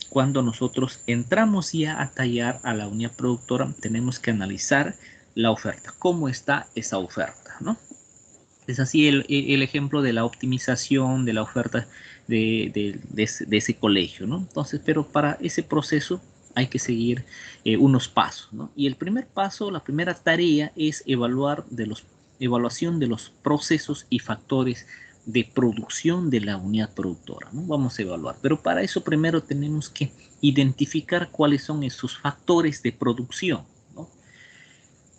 cuando nosotros entramos ya a tallar a la unidad productora, tenemos que analizar la oferta, cómo está esa oferta, ¿no? Es así el ejemplo de la optimización de la oferta de ese colegio, ¿no? Entonces, pero para ese proceso hay que seguir unos pasos, ¿no? Y el primer paso, la primera tarea es evaluación de los procesos y factores de producción de la unidad productora, ¿no? Vamos a evaluar, pero para eso primero tenemos que identificar cuáles son esos factores de producción, ¿no?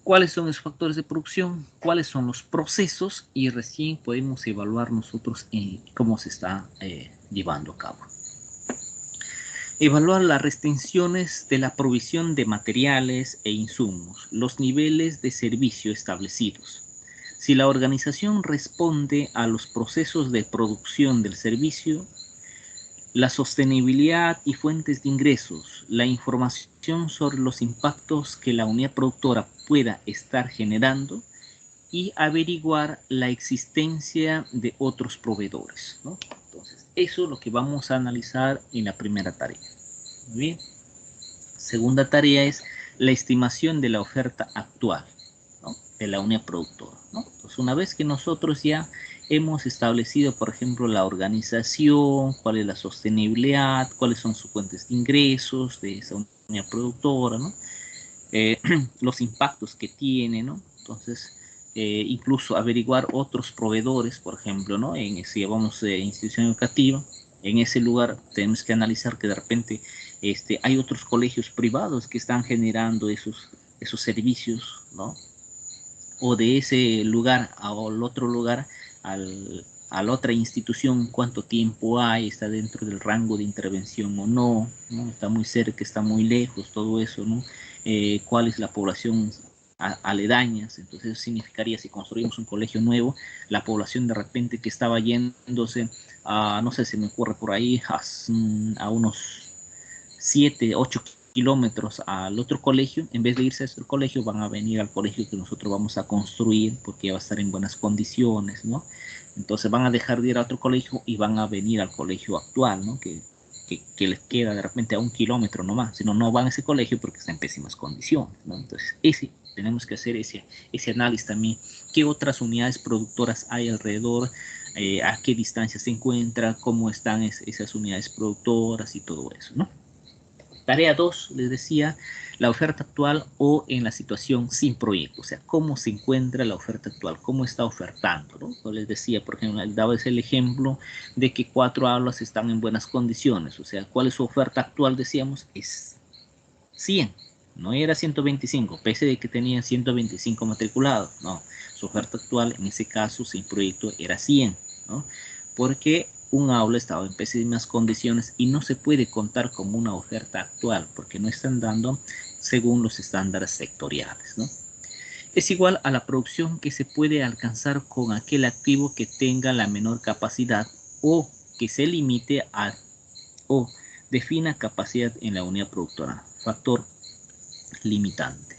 ¿Cuáles son esos factores de producción? ¿Cuáles son los procesos? Y recién podemos evaluar nosotros cómo se está llevando a cabo. Evaluar las restricciones de la provisión de materiales e insumos, los niveles de servicio establecidos. Si la organización responde a los procesos de producción del servicio, la sostenibilidad y fuentes de ingresos, la información sobre los impactos que la unidad productora pueda estar generando y averiguar la existencia de otros proveedores, ¿no? Entonces, eso es lo que vamos a analizar en la primera tarea. Muy bien. Segunda tarea es la estimación de la oferta actual, ¿no? De la unidad productora, ¿no? Entonces, una vez que nosotros ya hemos establecido, por ejemplo, la organización, cuál es la sostenibilidad, cuáles son sus fuentes de ingresos de esa unidad productora, ¿no? Los impactos que tiene, ¿no? Entonces, incluso averiguar otros proveedores, por ejemplo, ¿no? Si llevamos institución educativa, en ese lugar tenemos que analizar que de repente hay otros colegios privados que están generando esos servicios, ¿no? O de ese lugar al otro lugar, a la otra institución, cuánto tiempo hay, está dentro del rango de intervención o no, ¿no? Está muy cerca, está muy lejos, todo eso, ¿no? Cuál es la población aledañas. Entonces eso significaría, si construimos un colegio nuevo, la población de repente que estaba yéndose a, no sé, se me ocurre por ahí, a unos 7, 8 kilómetros al otro colegio, en vez de irse a ese colegio, van a venir al colegio que nosotros vamos a construir, porque ya va a estar en buenas condiciones, ¿no? Entonces van a dejar de ir a otro colegio y van a venir al colegio actual, ¿no? Que les queda de repente a 1 kilómetro nomás, sino no van a ese colegio porque está en pésimas condiciones, ¿no? Entonces tenemos que hacer ese análisis también. ¿Qué otras unidades productoras hay alrededor? ¿A qué distancia se encuentra? ¿Cómo están esas unidades productoras y todo eso, ¿no? Tarea 2, les decía, la oferta actual o en la situación sin proyecto. O sea, cómo se encuentra la oferta actual, cómo está ofertando, ¿no? Yo les decía, por ejemplo, les daba el ejemplo de que 4 aulas están en buenas condiciones. O sea, ¿cuál es su oferta actual? Decíamos, es 100. No era 125, pese de que tenían 125 matriculados. No, su oferta actual, en ese caso, sin proyecto, era 100, ¿no? Porque un aula estaba en pésimas condiciones y no se puede contar como una oferta actual porque no están dando según los estándares sectoriales, ¿no? Es igual a la producción que se puede alcanzar con aquel activo que tenga la menor capacidad o que se limite a o defina capacidad en la unidad productora. Factor limitante.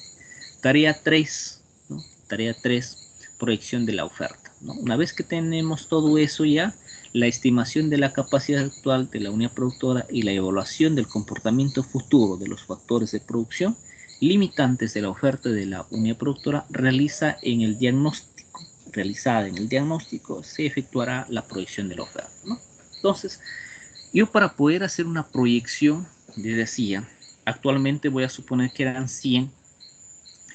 Tarea 3, ¿no? Tarea 3, proyección de la oferta, ¿no? Una vez que tenemos todo eso ya, la estimación de la capacidad actual de la unidad productora y la evaluación del comportamiento futuro de los factores de producción limitantes de la oferta de la unidad productora realizada en el diagnóstico, se efectuará la proyección de la oferta, ¿no? Entonces, yo para poder hacer una proyección, les decía, actualmente voy a suponer que eran 100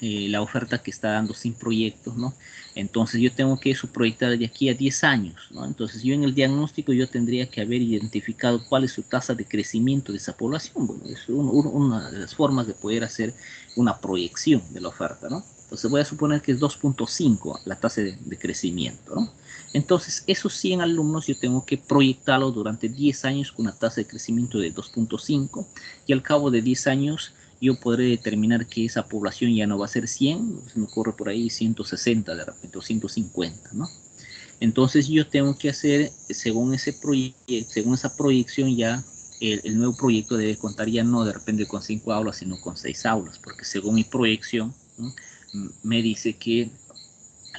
la oferta que está dando sin proyectos, ¿no? Entonces yo tengo que proyectar de aquí a 10 años, ¿no? Entonces yo en el diagnóstico yo tendría que haber identificado cuál es su tasa de crecimiento de esa población. Bueno, es una de las formas de poder hacer una proyección de la oferta, ¿no? Entonces voy a suponer que es 2.5 la tasa de crecimiento, ¿no? Entonces esos 100 alumnos yo tengo que proyectarlos durante 10 años con una tasa de crecimiento de 2.5 y al cabo de 10 años yo podré determinar que esa población ya no va a ser 100, se me ocurre por ahí 160 de repente, o 150, ¿no? Entonces yo tengo que hacer, según esa proyección ya, el nuevo proyecto debe contar ya no de repente con 5 aulas, sino con 6 aulas, porque según mi proyección, ¿no? Me dice que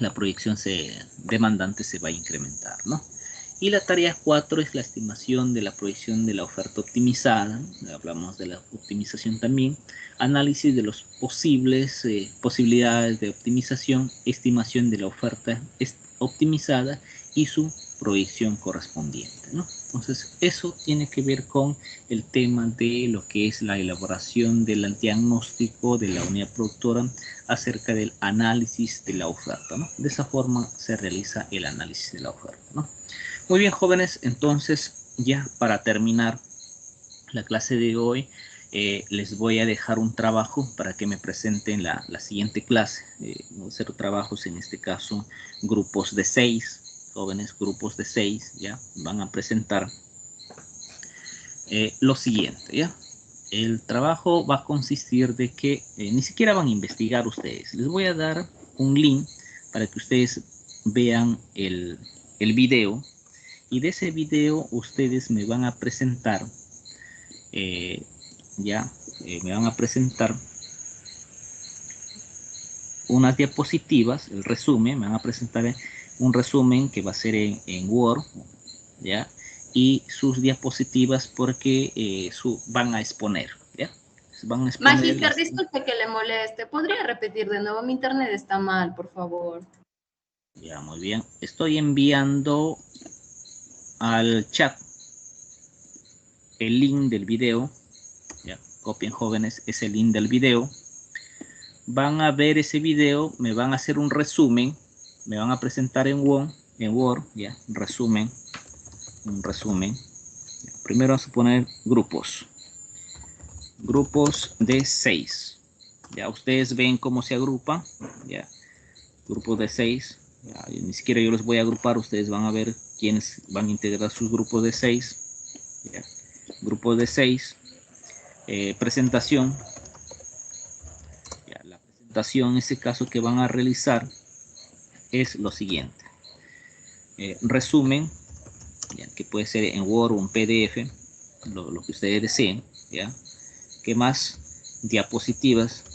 la proyección demandante se va a incrementar, ¿no? Y la tarea 4 es la estimación de la proyección de la oferta optimizada. Hablamos de la optimización también. Análisis de las posibilidades de optimización, estimación de la oferta optimizada y su proyección correspondiente, ¿no? Entonces, eso tiene que ver con el tema de lo que es la elaboración del diagnóstico de la unidad productora acerca del análisis de la oferta, ¿no? De esa forma se realiza el análisis de la oferta, ¿no? Muy bien, jóvenes, entonces ya para terminar la clase de hoy, les voy a dejar un trabajo para que me presenten la siguiente clase. Voy a hacer trabajos, en este caso, grupos de 6, jóvenes, grupos de 6, ya van a presentar lo siguiente, ¿ya? El trabajo va a consistir de que ni siquiera van a investigar ustedes. Les voy a dar un link para que ustedes vean el video. Y de ese video ustedes me van a presentar, me van a presentar unas diapositivas, el resumen, me van a presentar un resumen que va a ser en Word, ¿ya? Y sus diapositivas porque van a exponer, ¿ya? Van a exponer Magister, disculpe que le moleste. ¿Podría repetir de nuevo? Mi internet está mal, por favor. Ya, muy bien. Estoy enviando al chat el link del video. Ya, copien, jóvenes, ese link del video. Van a ver ese video, me van a hacer un resumen, me van a presentar en Word, ya, un resumen. Primero vamos a poner grupos de 6. Ya ustedes ven cómo se agrupa, ya, grupos de 6. Ya, ni siquiera yo los voy a agrupar, ustedes van a ver quiénes van a integrar sus grupos de 6. Ya. Grupos de 6. Presentación. Ya, la presentación en ese caso que van a realizar es lo siguiente. Resumen, ya, que puede ser en Word o en PDF, lo que ustedes deseen. ¿Ya? ¿Qué más? Diapositivas.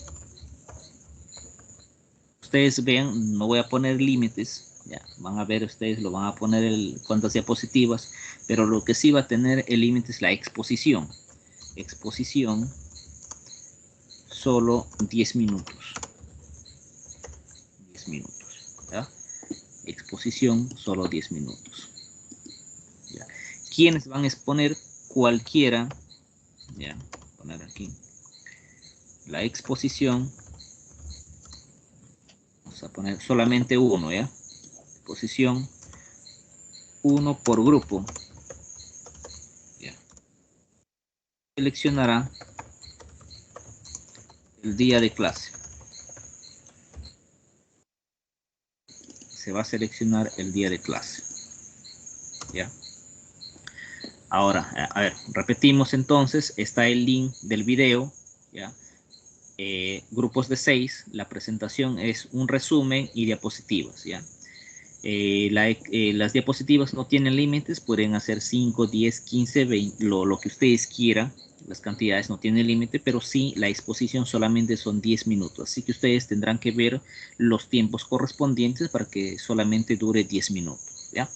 Ustedes ven, no voy a poner límites, ya, van a ver ustedes, lo van a poner cuántas diapositivas, pero lo que sí va a tener el límite es la exposición. Exposición, solo 10 minutos. 10 minutos, ¿ya? Exposición, solo 10 minutos. ¿Ya? ¿Quiénes van a exponer? Cualquiera, ya, poner aquí, la exposición. Vamos a poner solamente uno, ¿ya? Exposición, uno por grupo. ¿Ya? Seleccionará el día de clase. Se va a seleccionar el día de clase. ¿Ya? Ahora, a ver, repetimos entonces, está el link del video, ¿ya? Grupos de 6, la presentación es un resumen y diapositivas, ¿ya? Las diapositivas no tienen límites, pueden hacer 5, 10, 15, 20, lo que ustedes quieran, las cantidades no tienen límite, pero sí la exposición solamente son 10 minutos, así que ustedes tendrán que ver los tiempos correspondientes para que solamente dure 10 minutos, ¿ya?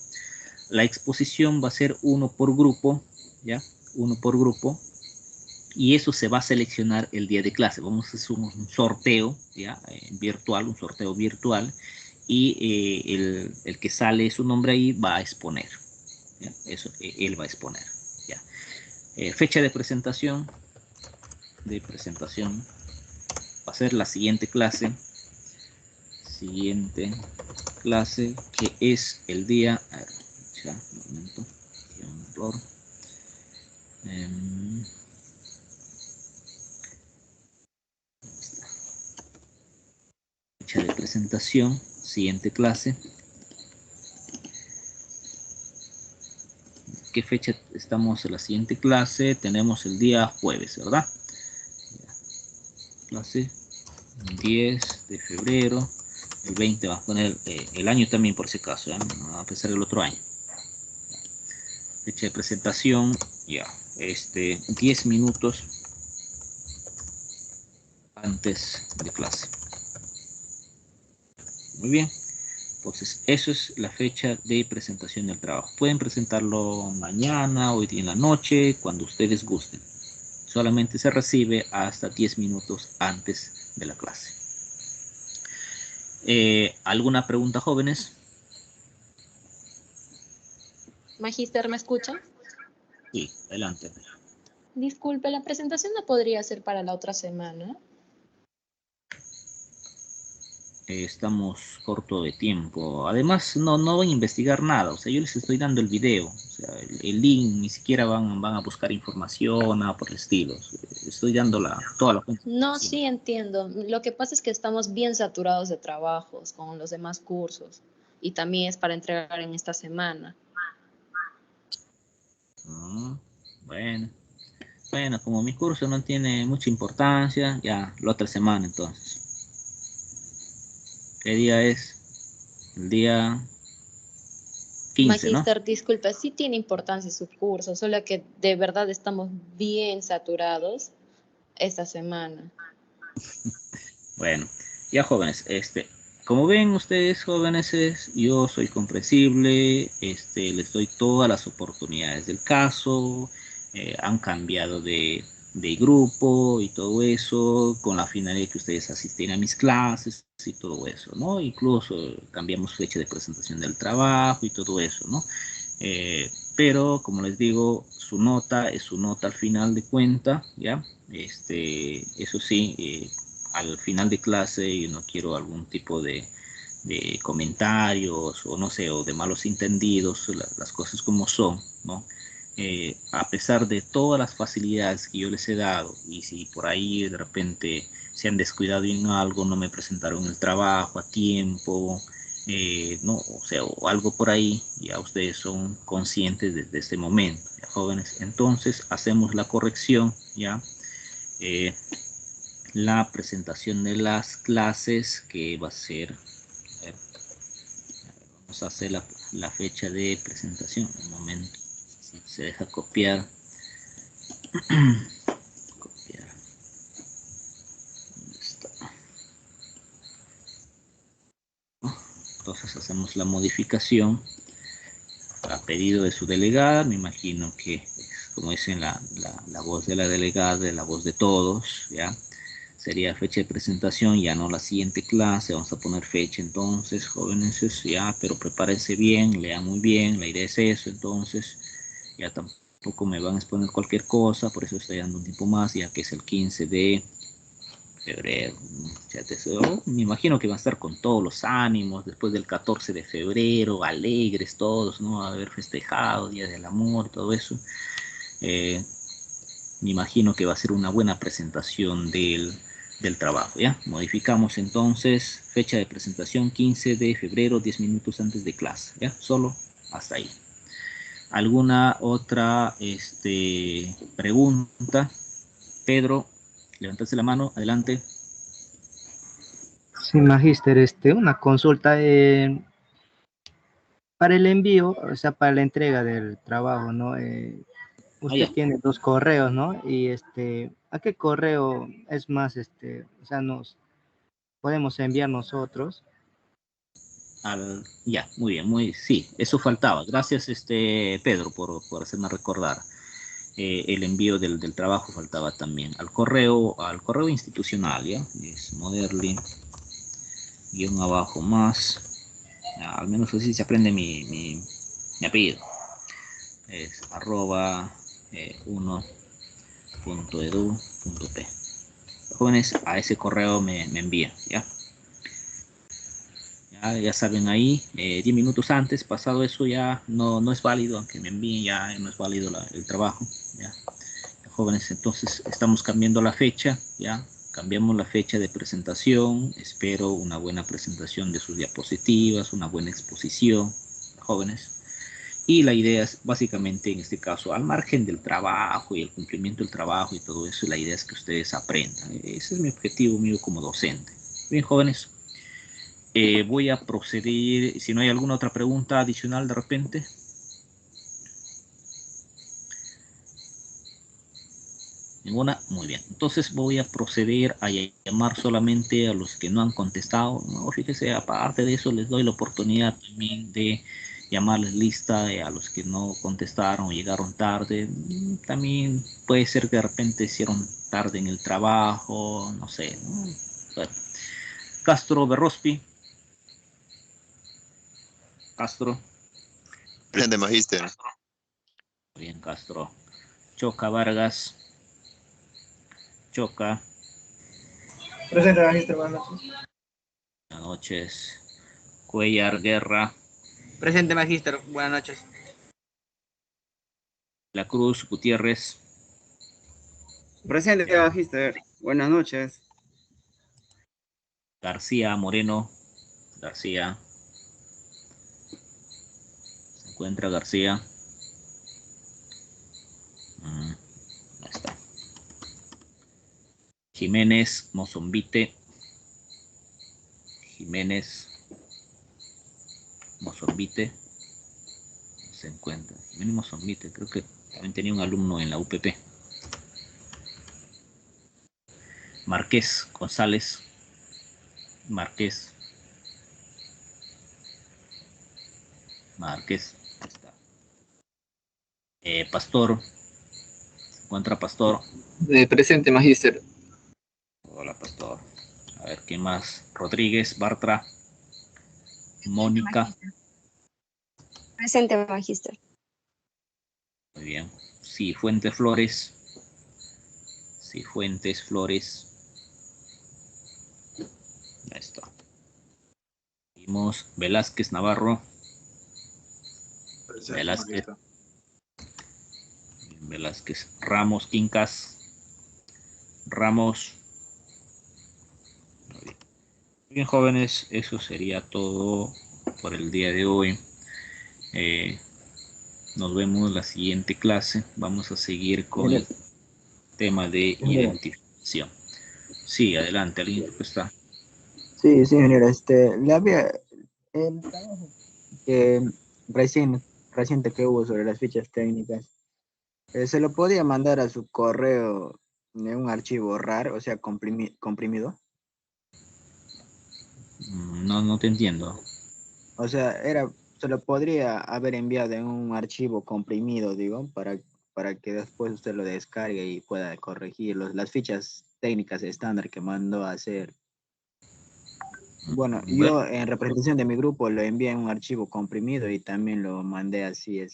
La exposición va a ser uno por grupo, ¿ya? Uno por grupo. Y eso se va a seleccionar el día de clase. Vamos a hacer un sorteo, ¿ya? Virtual, un sorteo virtual. Y el que sale su nombre ahí va a exponer, ¿ya? Eso, él va a exponer, ¿ya? Fecha de presentación. Va a ser la siguiente clase. Siguiente clase, que es el día... A ver, ya, un momento. Un error. Fecha de presentación, siguiente clase. ¿Qué fecha estamos en la siguiente clase? Tenemos el día jueves, ¿verdad? Clase 10 de febrero. El 20 va a poner el año también por si acaso, ¿eh? A pesar del otro año. Fecha de presentación, ya, 10 minutos antes de clase. Muy bien. Entonces, eso es la fecha de presentación del trabajo. Pueden presentarlo mañana, hoy día en la noche, cuando ustedes gusten. Solamente se recibe hasta 10 minutos antes de la clase. ¿Alguna pregunta, jóvenes? Magíster, ¿me escucha? Sí, adelante. Disculpe, ¿la presentación no podría ser para la otra semana? Estamos corto de tiempo. Además, no van a investigar nada. O sea, yo les estoy dando el video. O sea, el link, ni siquiera van a buscar información, nada por el estilo. Estoy dando toda la cuenta. No, sí entiendo. Lo que pasa es que estamos bien saturados de trabajos con los demás cursos. Y también es para entregar en esta semana. Bueno, como mi curso no tiene mucha importancia, ya la otra semana entonces. ¿Qué día es? El día 15, Magíster, ¿no? disculpe, sí tiene importancia su curso, solo que de verdad estamos bien saturados esta semana. Bueno, ya jóvenes, como ven ustedes jóvenes, yo soy comprensible, les doy todas las oportunidades del caso, han cambiado de grupo y todo eso, con la finalidad de que ustedes asisten a mis clases y todo eso, ¿no? Incluso cambiamos fecha de presentación del trabajo y todo eso, ¿no? Pero, como les digo, su nota es su nota al final de cuenta, ¿ya? Eso sí, al final de clase yo no quiero algún tipo de de comentarios o no sé, o de malos entendidos, las cosas como son, ¿no? A pesar de todas las facilidades que yo les he dado, y si por ahí de repente se han descuidado en algo, no me presentaron el trabajo a tiempo, no, o sea, o algo por ahí, ya ustedes son conscientes desde este momento, ya, jóvenes. Entonces hacemos la corrección, ya, la presentación de las clases que va a ser, a ver, vamos a hacer la fecha de presentación, un momento, si se deja copiar. Copiar. ¿Dónde está? Entonces hacemos la modificación a pedido de su delegada. Me imagino que, como dicen, la voz de la delegada, la voz de todos, ¿ya? Sería fecha de presentación, ya no la siguiente clase. Vamos a poner fecha entonces, jóvenes, ya, pero prepárense bien, lean muy bien, la idea es eso. Entonces ya tampoco me van a exponer cualquier cosa, por eso estoy dando un tiempo más, ya que es el 15 de febrero. Me imagino que van a estar con todos los ánimos después del 14 de febrero, alegres todos, ¿no? Haber festejado, Día del Amor, todo eso. Me imagino que va a ser una buena presentación del trabajo, ¿ya? Modificamos entonces fecha de presentación 15 de febrero, 10 minutos antes de clase, ¿ya? Solo hasta ahí. ¿Alguna otra pregunta? Pedro, levantaste la mano, adelante. Sí, magíster, una consulta para el envío, o sea, para la entrega del trabajo, ¿no? Usted tiene 2 correos, ¿no? Y ¿a qué correo es más, o sea, nos podemos enviar nosotros? Ya, muy bien, sí, eso faltaba. Gracias, Pedro, por hacerme recordar. El envío del trabajo faltaba también. Al correo institucional, ¿ya? Es Moderly, guión abajo más. Ya, al menos así se aprende mi apellido. Es @1.edu.p. Jóvenes, a ese correo me envían, ¿ya? Ya saben ahí, 10 minutos antes, pasado eso ya no es válido, aunque me envíen ya no es válido el trabajo, ¿ya? Jóvenes, entonces estamos cambiando la fecha, ya, cambiamos la fecha de presentación, espero una buena presentación de sus diapositivas, una buena exposición, jóvenes, y la idea es básicamente en este caso, al margen del trabajo y el cumplimiento del trabajo y todo eso, la idea es que ustedes aprendan, ese es mi objetivo mío como docente. Bien, jóvenes. Voy a proceder, si no hay alguna otra pregunta adicional de repente. Ninguna, muy bien. Entonces voy a proceder a llamar solamente a los que no han contestado. No, fíjese, aparte de eso les doy la oportunidad también de llamarles lista a los que no contestaron o llegaron tarde. También puede ser que de repente hicieron tarde en el trabajo, no sé, ¿no? Bueno. Castro Berrospi. Castro. Presente, magíster. Bien, Castro. Choca Vargas. Choca. Presente, magíster. Buenas noches. Buenas noches. Cuellar Guerra. Presente, magíster. Buenas noches. La Cruz Gutiérrez. Presente, magíster. Buenas noches. García Moreno. García. Se encuentra García. Ahí está. Jiménez Mozombite. Jiménez Mozombite. Se encuentra. Jiménez Mozombite. Creo que también tenía un alumno en la UPP. Márquez González. Márquez. Está. Pastor. Se encuentra Pastor. Presente, magíster. Hola, Pastor. A ver, ¿quién más? Rodríguez, Bartra. Mónica. Presente, magíster. Muy bien. Cifuentes Flores. Cifuentes Flores. Ahí está. Tenemos Velázquez Navarro. Presente, Velázquez. magister. Velázquez. Ramos Quincas. Ramos. Muy bien, jóvenes, eso sería todo por el día de hoy. Nos vemos en la siguiente clase. Vamos a seguir con el tema de identificación. Sí, adelante, alguien que está. Sí, sí, ingeniero, le había, el trabajo que reciente que hubo sobre las fichas técnicas, se lo podía mandar a su correo en un archivo RAR, o sea, comprimido. No te entiendo. O sea, se lo podría haber enviado en un archivo comprimido, digo, para que después usted lo descargue y pueda corregir las fichas técnicas estándar que mandó a hacer. Bueno, yo en representación de mi grupo lo envié en un archivo comprimido y también lo mandé así,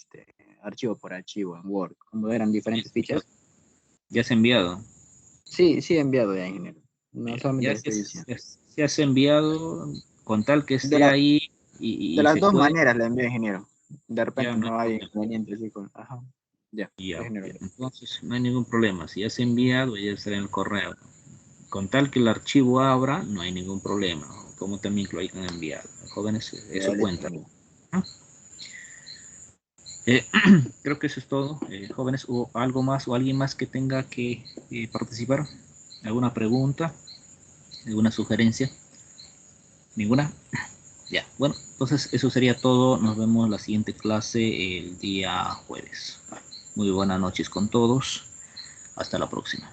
archivo por archivo en Word, como eran diferentes fichas. ¿Ya has enviado? Sí, sí he enviado ya, ingeniero. No Ya solamente le estoy diciendo. se has enviado con tal que esté De la- ahí De y las se dos puede. maneras le envié, ingeniero. De repente Ya no hay no hay problema. inconveniente, sí, ajá. Ya, Ya, ingeniero. entonces no hay ningún problema. Si has enviado, ya estará en el correo. Con tal que el archivo abra, no hay ningún problema. Como también que lo hayan enviado. Jóvenes, eso Listo, cuenta. ingeniero. ¿Ah? Creo que eso es todo. Jóvenes, ¿hubo algo más o alguien más que tenga que participar? ¿Alguna pregunta? ¿Alguna sugerencia? ¿Ninguna? Ya, bueno, entonces eso sería todo. Nos vemos en la siguiente clase el día jueves. Muy buenas noches con todos. Hasta la próxima.